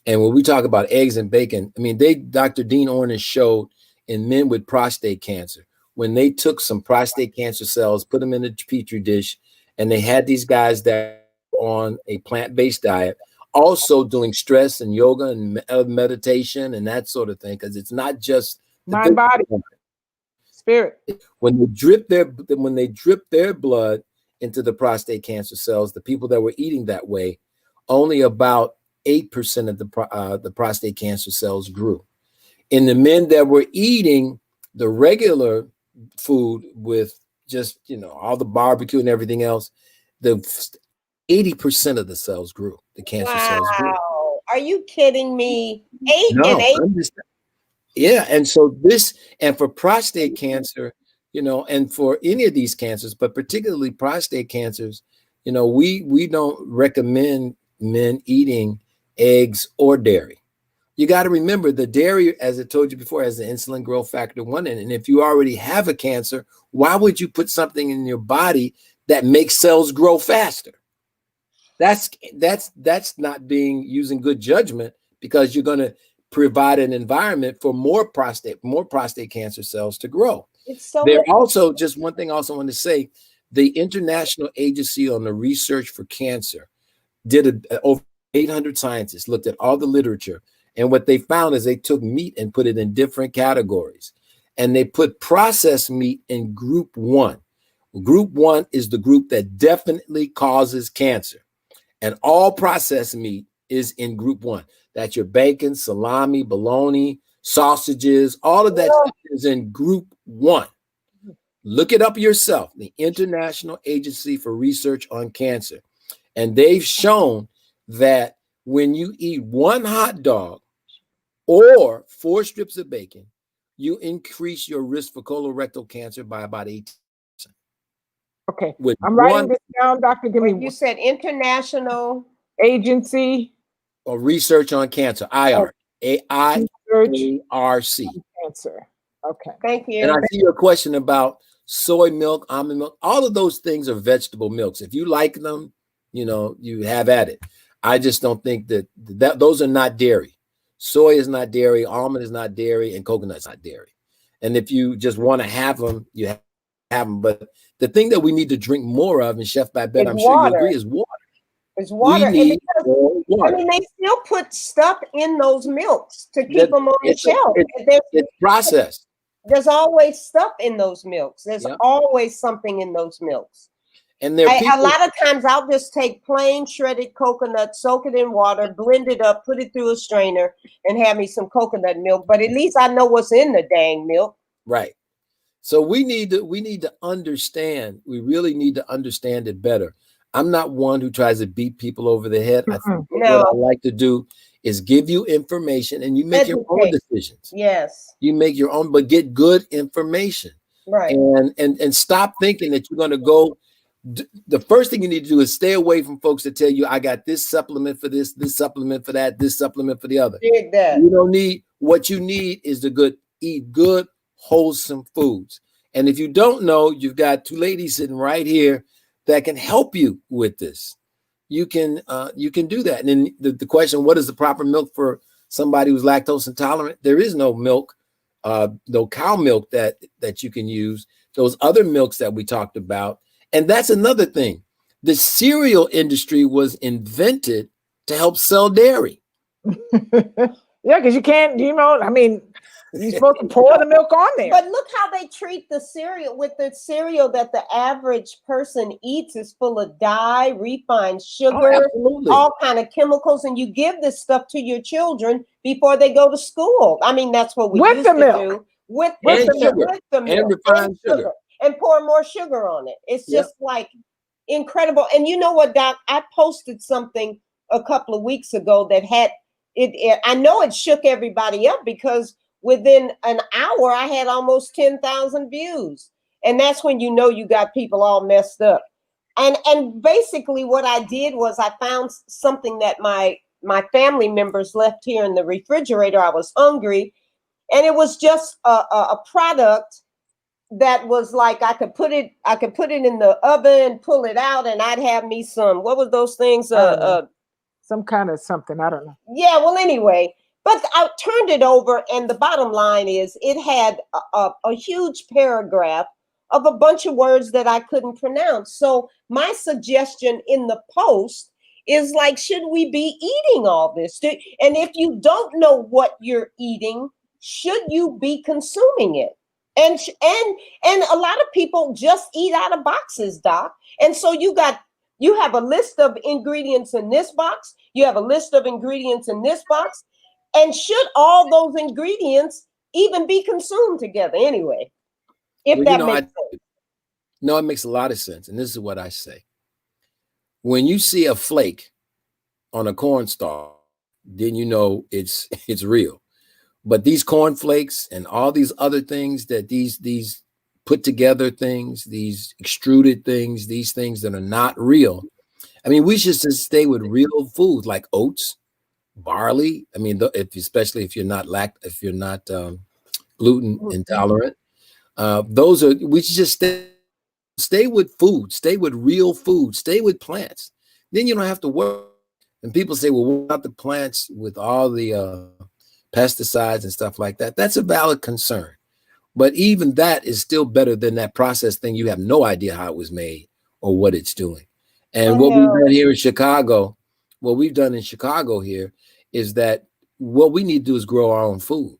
And when we talk about eggs and bacon, I mean, Dr. Dean Ornish showed in men with prostate cancer, when they took some prostate cancer cells, put them in a petri dish, and they had these guys that were on a plant-based diet, also doing stress and yoga and meditation and that sort of thing, because it's not just mind, body, spirit. When they drip their blood into the prostate cancer cells, the people that were eating that way, only about 8% of the prostate cancer cells grew. In the men that were eating the regular food with just, all the barbecue and everything else, the 80% of the cells grew. The cancer cells grew. Are you kidding me? 8 No, and 8. Yeah. And so and for prostate cancer, and for any of these cancers, but particularly prostate cancers, we don't recommend men eating eggs or dairy. You got to remember the dairy, as I told you before, has the insulin growth factor 1 in it. And if you already have a cancer, why would you put something in your body that makes cells grow faster? That's not using good judgment, because you're going to provide an environment for more prostate cancer cells to grow. There also, just one thing I also want to say, the International Agency on the Research for Cancer did over 800 scientists looked at all the literature, and what they found is they took meat and put it in different categories, and they put processed meat in group 1. Group 1 is the group that definitely causes cancer, and all processed meat is in group 1. That's your bacon, salami, bologna, sausages, all of that stuff is in group 1. Look it up yourself, the International Agency for Research on Cancer. And they've shown that when you eat 1 hot dog or 4 strips of bacon, you increase your risk for colorectal cancer by about 18%. Okay, I'm writing this down, Doctor. You said International Agency or Research on Cancer, IR, AIARC. Cancer. Okay, thank you. And I see your question about soy milk, almond milk. All of those things are vegetable milks. If you like them, you have at it. I just don't think that those are not dairy. Soy is not dairy, almond is not dairy, and coconut is not dairy. And if you just want to have them, you have them. But the thing that we need to drink more of, and Chef Babette, I'm sure you agree, is water. It's water. We need more water. I mean, they still put stuff in those milks to keep them on the shelf. It's processed. There's always stuff in those milks. There's always something in those milks. And there a lot of times I'll just take plain shredded coconut, soak it in water, blend it up, put it through a strainer, and have me some coconut milk. But at least I know what's in the dang milk. Right. So we need to understand. We really need to understand it better. I'm not one who tries to beat people over the head. I think what I like to do is give you information, and you make your own decisions. Yes. You make your own, but get good information. Right. And stop thinking that you're going to go. The first thing you need to do is stay away from folks that tell you, I got this supplement for this supplement for that, this supplement for the other. You don't need, what you need is eat good, wholesome foods. And if you don't know, you've got two ladies sitting right here that can help you with this. You can do that. And then the question, what is the proper milk for somebody who's lactose intolerant? There is no milk, no cow milk that you can use. Those other milks that we talked about. And that's another thing. The cereal industry was invented to help sell dairy. Yeah, because you can't, I mean, you're supposed to pour the milk on there. But look how they treat the cereal. With the cereal that the average person eats is full of dye, refined sugar, all kind of chemicals, and you give this stuff to your children before they go to school. I mean, that's what we used to do. With the milk and refined sugar. And pour more sugar on it. It's just like incredible. And you know what, Doc? I posted something a couple of weeks ago that had it. I know it shook everybody up because within an hour, I had almost 10,000 views. And that's when you know you got people all messed up. And basically what I did was I found something that my family members left here in the refrigerator. I was hungry. And it was just a product that was like I could put it in the oven, pull it out, and I'd have me some, what was those things? Some kind of something, I don't know. Yeah, well, anyway, but I turned it over, and the bottom line is it had a huge paragraph of a bunch of words that I couldn't pronounce. So my suggestion in the post is like, should we be eating all this? And if you don't know what you're eating, should you be consuming it? And a lot of people just eat out of boxes, Doc. And so you have a list of ingredients in this box. You have a list of ingredients in this box. And should all those ingredients even be consumed together anyway? If that makes sense. No, it makes a lot of sense. And this is what I say. When you see a flake on a cornstalk, then you know it's real. But these cornflakes and all these other things that these put together things, these extruded things, these things that are not real. I mean, we should just stay with real foods like oats, barley. I mean, especially if you're not gluten intolerant, we should just stay with food, stay with real food, stay with plants. Then you don't have to worry. And people say, well, what about the plants with all the pesticides and stuff like that? That's a valid concern. But even that is still better than that processed thing. You have no idea how it was made or what it's doing. And what we've done here in Chicago, here is that what we need to do is grow our own food.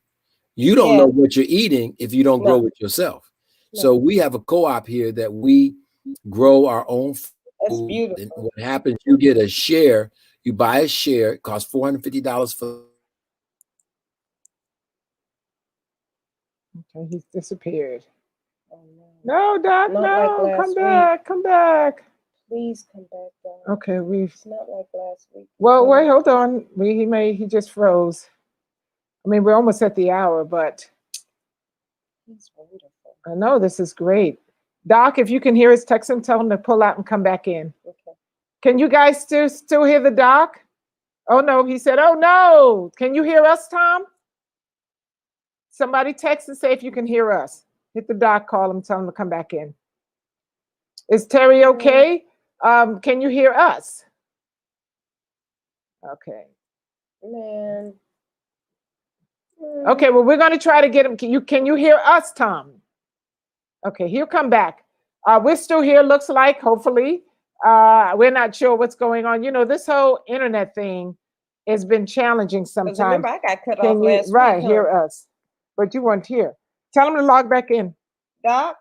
You don't know what you're eating if you don't grow it yourself. So we have a co-op here that we grow our own food. That's beautiful. And what happens, you get a share. You buy a share. It costs $450 for. Okay, he's disappeared. Oh, no, Doc, not no, like come back, come back. Please come back, Doc. Okay, It's not like last week. Well, wait, hold on. He just froze. I mean, we're almost at the hour, but he's wonderful. I know this is great. Doc, if you can hear us, text him, tell him to pull out and come back in. Okay. Can you guys still hear the doc? Oh no, he said, oh no. Can you hear us, Tom? Somebody text and say if you can hear us. Hit the doc, call him, tell him to come back in. Is Terry okay? Can you hear us? Okay. Man. Okay, well, we're going to try to get him. Can you hear us, Tom? Okay, he'll come back. We're still here, looks like, hopefully. We're not sure what's going on. You know, this whole internet thing has been challenging sometimes. Remember, I got cut off last week. Right, hear us. But you weren't here. Tell him to log back in. Doc?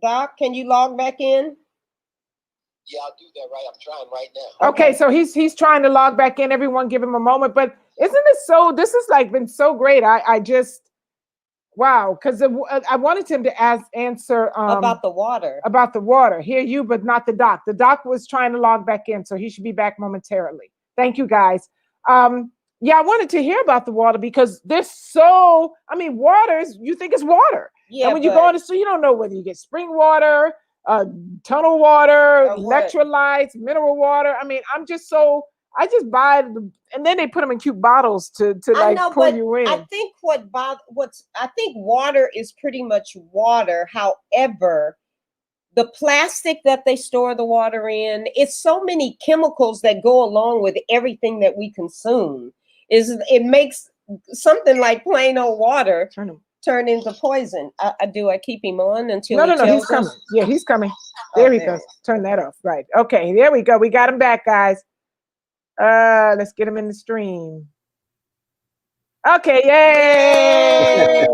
Doc, can you log back in? Yeah, I'll do that right. I'm trying right now. Okay, so he's trying to log back in. Everyone give him a moment. But isn't it so, this has like been so great. I just, wow, because I wanted him to answer about the water. About the water. Hear you, but not the doc. The doc was trying to log back in, so he should be back momentarily. Thank you, guys. Yeah, I wanted to hear about the water because there's so, I mean, waters, you think it's water. Yeah, and when you go in the store, you don't know whether you get spring water, tunnel water, electrolytes, mineral water. I mean, I just buy and then they put them in cute bottles to like pour you in. I think I think water is pretty much water. However, the plastic that they store the water in, it's so many chemicals that go along with everything that we consume. It makes something like plain old water turn into poison. I keep him on until No, he's coming. Yeah, he's coming. There he goes. Turn that off. Right. Okay, there we go. We got him back, guys. Let's get him in the stream. Okay, yay!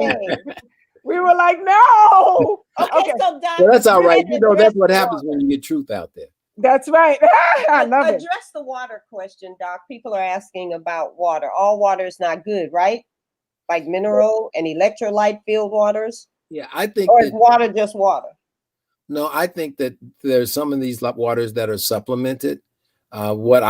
We were like, no. Okay. So Doc, well, that's all right. You know, that's what happens when you get truth out there. That's right. I love it. Address the water question, Doc. People are asking about water. All water is not good, right? Like mineral and electrolyte filled waters. Yeah, I think. Or is water just water? No, I think that there's some of these waters that are supplemented. No.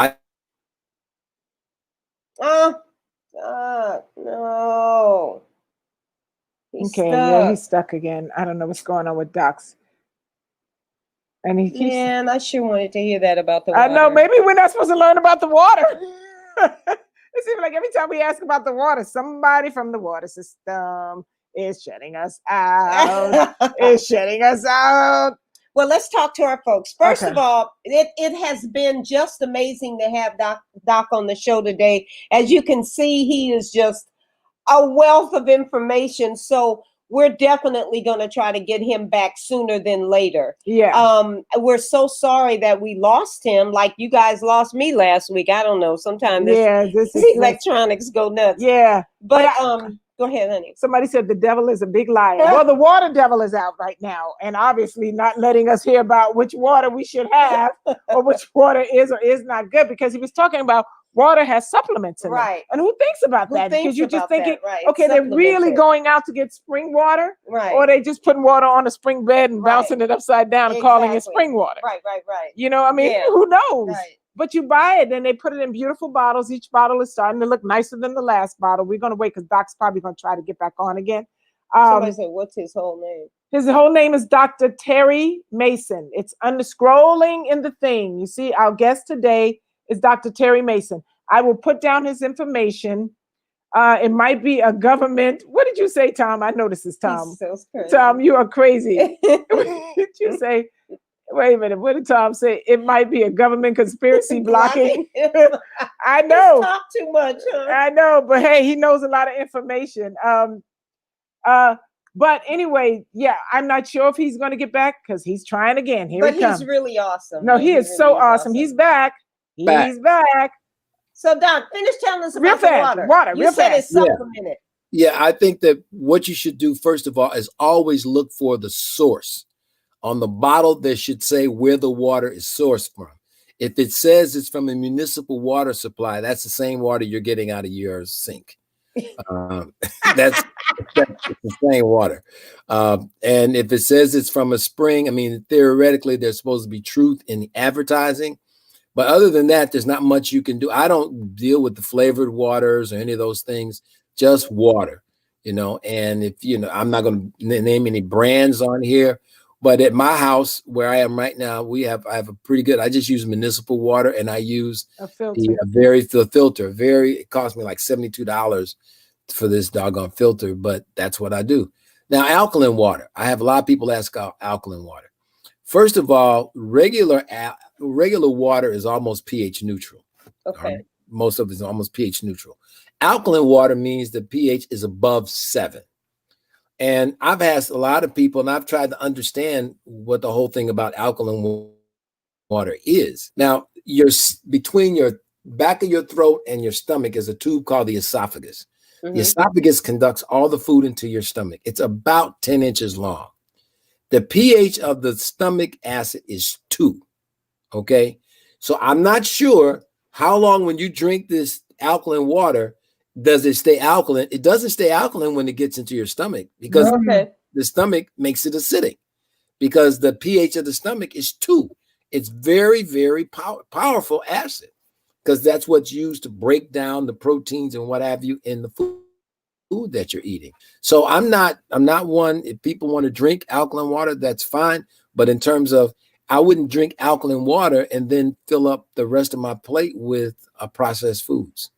He's okay, yeah, he's stuck again. I don't know what's going on with Docs. And he keeps. Man, I sure wanted to hear that about the water. I know, maybe we're not supposed to learn about the water. It seems like every time we ask about the water, somebody from the water system is shutting us out. Is shutting us out. Well, let's talk to our folks. First of all, it has been just amazing to have Doc on the show today. As you can see, he is just a wealth of information. So we're definitely going to try to get him back sooner than later. Yeah. We're so sorry that we lost him. Like you guys lost me last week. I don't know. Sometimes this electronics go nuts. Yeah. But go ahead, honey. Somebody said the devil is a big liar. Well, the water devil is out right now, and obviously not letting us hear about which water we should have or which water is or is not good, because he was talking about water has supplements in it. And who thinks about that? Because you just thinking, okay, they're really going out to get spring water, or they just putting water on a spring bed and bouncing it upside down and calling it spring water. Right. You know, I mean, who knows? But you buy it and they put it in beautiful bottles. Each bottle is starting to look nicer than the last bottle. We're going to wait because Doc's probably going to try to get back on again. Somebody said, what's his whole name? His whole name is Dr. Terrah Mason. It's under scrolling in the thing. You see, our guest today is Dr. Terrah Mason. I will put down his information. It might be a government. What did you say, Tom? I know this is Tom. Tom, you are crazy. What did you say? Wait a minute. What did Tom say? It might be a government conspiracy blocking. I know. Talk too much. Huh? I know, but hey, he knows a lot of information. But anyway, yeah, I'm not sure if he's going to get back because he's trying again. Here he comes. He's really awesome. No, he is so awesome. He's back. He's back. So, Doc, finish telling us about the water. You said it's supplemented. Yeah, I think that what you should do, first of all, is always look for the source. On the bottle, there should say where the water is sourced from. If it says it's from a municipal water supply, that's the same water you're getting out of your sink. That's the same water. And if it says it's from a spring, I mean, theoretically, there's supposed to be truth in the advertising. But other than that, there's not much you can do. I don't deal with the flavored waters or any of those things, just water, you know. And if, you know, I'm not going to name any brands on here, but at my house where I am right now, I have a pretty good, I just use municipal water, and I use a filter. It cost me like $72 for this doggone filter, but that's what I do. Now, alkaline water. I have a lot of people ask about alkaline water. First of all, regular water is almost pH neutral. Okay. Right? Most of it is almost pH neutral. Alkaline water means the pH is above 7. And I've asked a lot of people, and I've tried to understand what the whole thing about alkaline water is. Now, between your back of your throat and your stomach is a tube called the esophagus. The esophagus conducts all the food into your stomach. It's about 10 inches long. The pH of the stomach acid is 2. Okay. So I'm not sure how long when you drink this alkaline water, does it stay alkaline? It doesn't stay alkaline when it gets into your stomach because the stomach makes it acidic because the pH of the stomach is 2. It's very, very powerful acid because that's what's used to break down the proteins and what have you in the food that you're eating. So I'm not one, if people want to drink alkaline water, that's fine. But in terms of, I wouldn't drink alkaline water and then fill up the rest of my plate with processed foods.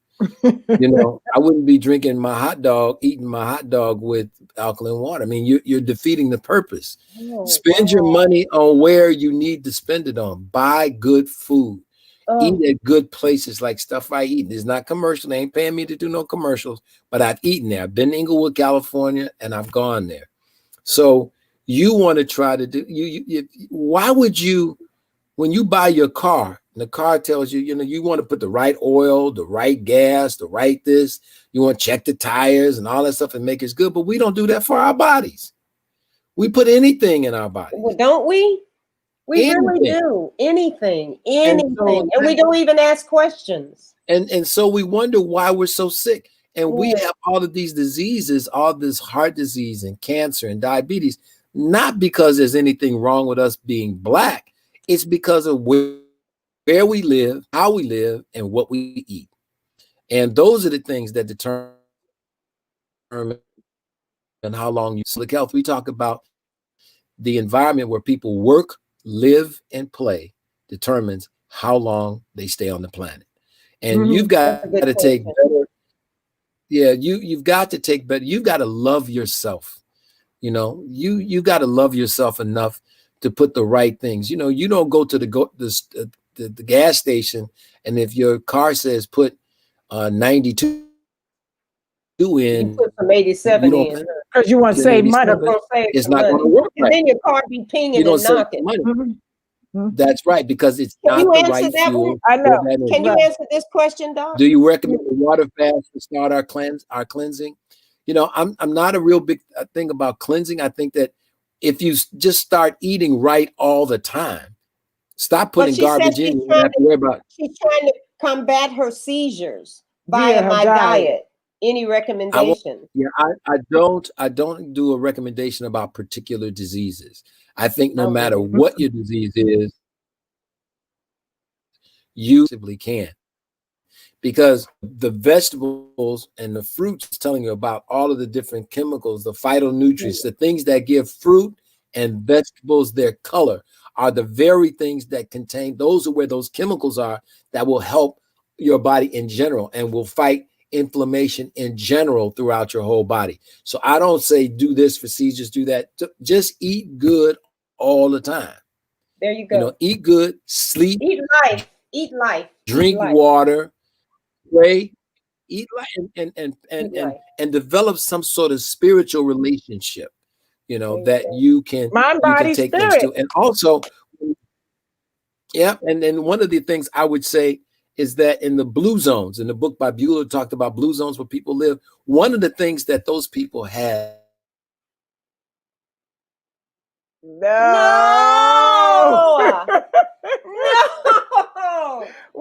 You know, I wouldn't be drinking my hot dog, eating my hot dog with alkaline water. I mean, you're defeating the purpose. Spend your money on where you need to spend it on. Buy good food. Eat at good places like Stuff I Eat. It's not commercial. They ain't paying me to do no commercials, but I've eaten there. I've been to Inglewood, California, and I've gone there. So you want to try to do, why would you, when you buy your car, and the car tells you, you know, you want to put the right oil, the right gas, the right this, you want to check the tires and all that stuff and make it good, but we don't do that for our bodies. We put anything in our bodies. Well, don't we? We really do. Anything. And we don't even ask questions. And so we wonder why we're so sick. And we have all of these diseases, all this heart disease and cancer and diabetes, not because there's anything wrong with us being Black. It's because of where we live, how we live, and what we eat. And those are the things that determine how long you sleep. Health, we talk about the environment where people work, live, and play determines how long they stay on the planet. And you've got to take better. Yeah, you've got to take better. You've got to love yourself. You know, you got to love yourself enough to put the right things. You know, you don't go to the gas station, and if your car says put 92 in, you put some 87 in because you want to save money. It's not going to work. And then your car be pinging and knocking. That's right, because it's not the right fuel. I know. Can you answer this question, Doc? Do you recommend a water fast to start our cleansing? You know, I'm not a real big thing about cleansing. I think that if you just start eating right all the time, stop putting garbage in. You don't have to worry about. She's trying to combat her seizures via my diet. Any recommendation? I don't do a recommendation about particular diseases. I think no matter what your disease is, you simply can. Because the vegetables and the fruits is telling you about all of the different chemicals, the phytonutrients, the things that give fruit and vegetables their color are the very things that contain, those are where those chemicals are that will help your body in general and will fight inflammation in general throughout your whole body. So I don't say do this for seizures, do that. Just eat good all the time. There you go. You know, eat good, sleep, eat life, drink water, pray, eat life, and develop some sort of spiritual relationship, you know, that you can, mind, body, take spirit. things to. And also, and then one of the things I would say is that in the blue zones, in the book by Bueller talked about blue zones where people live, one of the things that those people have. No.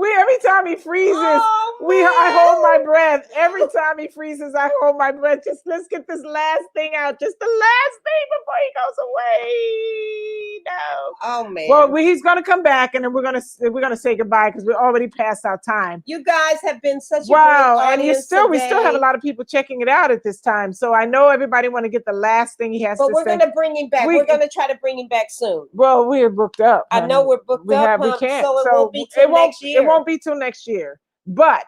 Every time he freezes, I hold my breath. Every time he freezes, I hold my breath. Just let's get this last thing out. Just the last thing before he goes away. No. Oh man. Well, he's gonna come back, and then we're gonna say goodbye because we're already past our time. You guys have been such a great and we audience still today. have a lot of people checking it out at this time. So I know everybody want to get the last thing he has to say. But we're gonna bring him back. We're gonna try to bring him back soon. Well, we're booked up. I know we're booked up. We can't. So it won't be till next year. It won't be till next year. But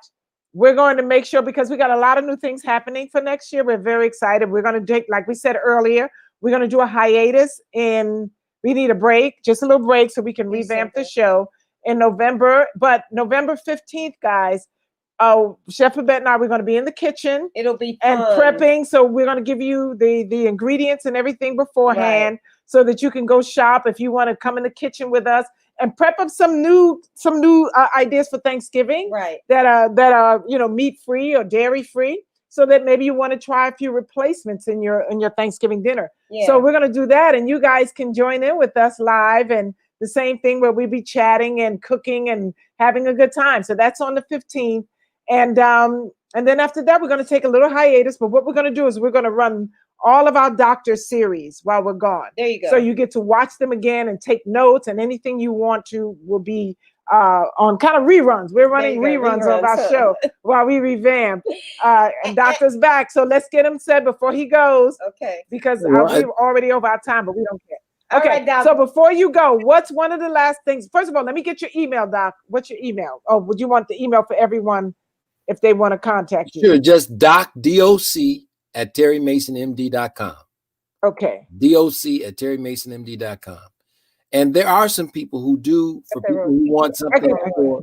we're going to make sure, because we got a lot of new things happening for next year. We're very excited. We're going to take, like we said earlier, we're going to do a hiatus, and we need a break, just a little break, so we can revamp the show in November. But November 15th, guys, Chef Babette and I, we're going to be in the kitchen. It'll be fun. And prepping. So we're going to give you the ingredients and everything beforehand, so that you can go shop if you want to come in the kitchen with us and prep up some new ideas for Thanksgiving. Right. That are meat free or dairy free. so that maybe you want to try a few replacements in your Thanksgiving dinner. Yeah. So we're going to do that, and you guys can join in with us live, and the same thing where we'll be chatting and cooking and having a good time. So that's on the 15th. And then after that, we're going to take a little hiatus. But what we're going to do is we're going to run all of our doctor series while we're gone. There you go. So you get to watch them again and take notes, and anything you want to will be on kind of reruns. We're running reruns of our show while we revamp. And Doctor's back. So let's get him said before he goes. Okay. Because we're already over our time, but we don't care. Okay, right, so before you go, what's one of the last things? First of all, let me get your email, Doc. What's your email? Oh, would you want the email for everyone if they want to contact you? Sure, just doc at terrymasonmd.com. Okay. doc@terrymasonmd.com. And there are some people who do, for people who want something for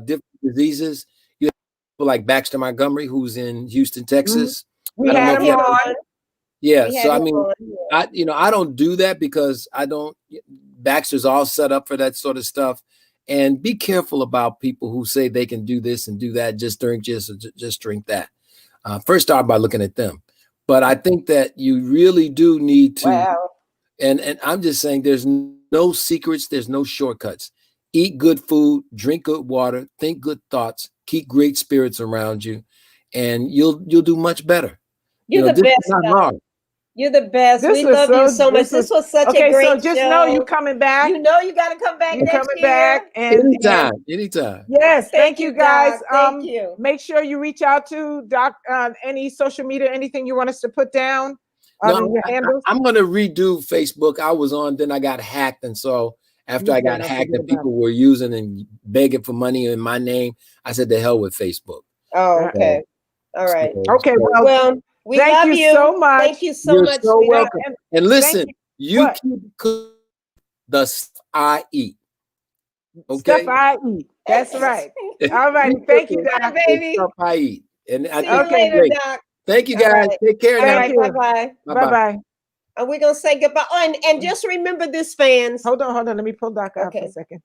different diseases. You have people like Baxter Montgomery, who's in Houston, Texas. We had him on. Yeah, so I mean, I don't do that because Baxter's all set up for that sort of stuff. And be careful about people who say they can do this and do that, just drink that. First start by looking at them. But I think that you really do need to, and I'm just saying there's no secrets, there's no shortcuts. Eat good food, drink good water, think good thoughts, keep great spirits around you, and you'll do much better. You're the best. Not hard. You're the best. We love you so much. This was such a great show. Okay, so just know you're coming back. You know you got to come back next year. Coming back. Anytime. Yes, thank you guys. Thank you. Make sure you reach out to Doc, any social media, anything you want us to put down. No, I'm going to redo Facebook. I was on, then I got hacked. And so after I got hacked and people were using and begging for money in my name, I said, to hell with Facebook. Oh, okay. All right. Okay, well we love you so much. Thank you so much. You're so welcome. And listen, you keep cooking the stuff I eat. Okay. Stuff I eat. That's right. All right. Thank you, Doc. Baby. Stuff I eat. And see you later, Doc. Thank you, guys. Take care now. Thank you. Bye-bye. Bye-bye. And we're going to say goodbye. Oh, and just remember this, fans. Hold on. Let me pull Doc out for a second.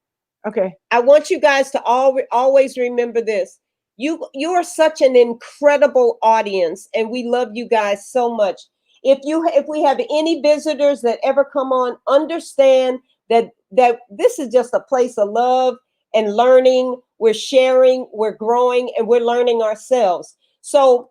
Okay. I want you guys to always remember this. You are such an incredible audience, and we love you guys so much. If we have any visitors that ever come on, understand that this is just a place of love and learning. We're sharing, we're growing, and we're learning ourselves. So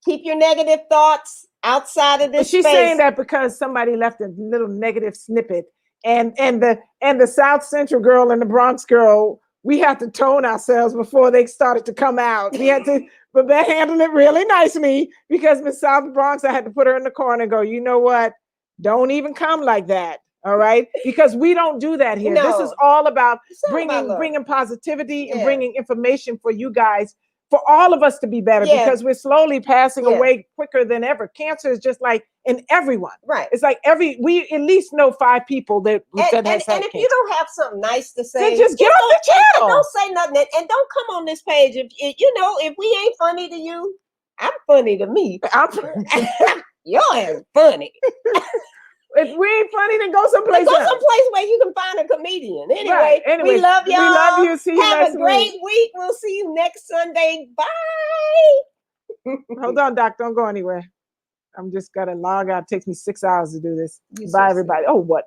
keep your negative thoughts outside of this She's space. saying that because somebody left a little negative snippet, and the South Central girl and the Bronx girl, we had to tone ourselves before they started to come out. We had to, Babette handled it really nicely because Miss South Bronx, I had to put her in the corner and go, you know what? Don't even come like that. All right. Because we don't do that here. No. This is all about bringing positivity and bringing information for you guys, for all of us to be better, because we're slowly passing away quicker than ever. Cancer is just like in everyone. Right. It's like we at least know 5 people that has had cancer. And if you don't have something nice to say, then just get on the channel. Don't say nothing, and don't come on this page if we ain't funny to you. I'm funny to me. Y'all ain't funny. If we ain't funny, then go someplace else. Go someplace where you can find a comedian. Anyway, we love y'all. We love you. See you Have next a great week. We'll see you next Sunday. Bye. Hold on, Doc. Don't go anywhere. I'm just got to log out. It takes me 6 hours to do this. Bye, everybody. Oh, what?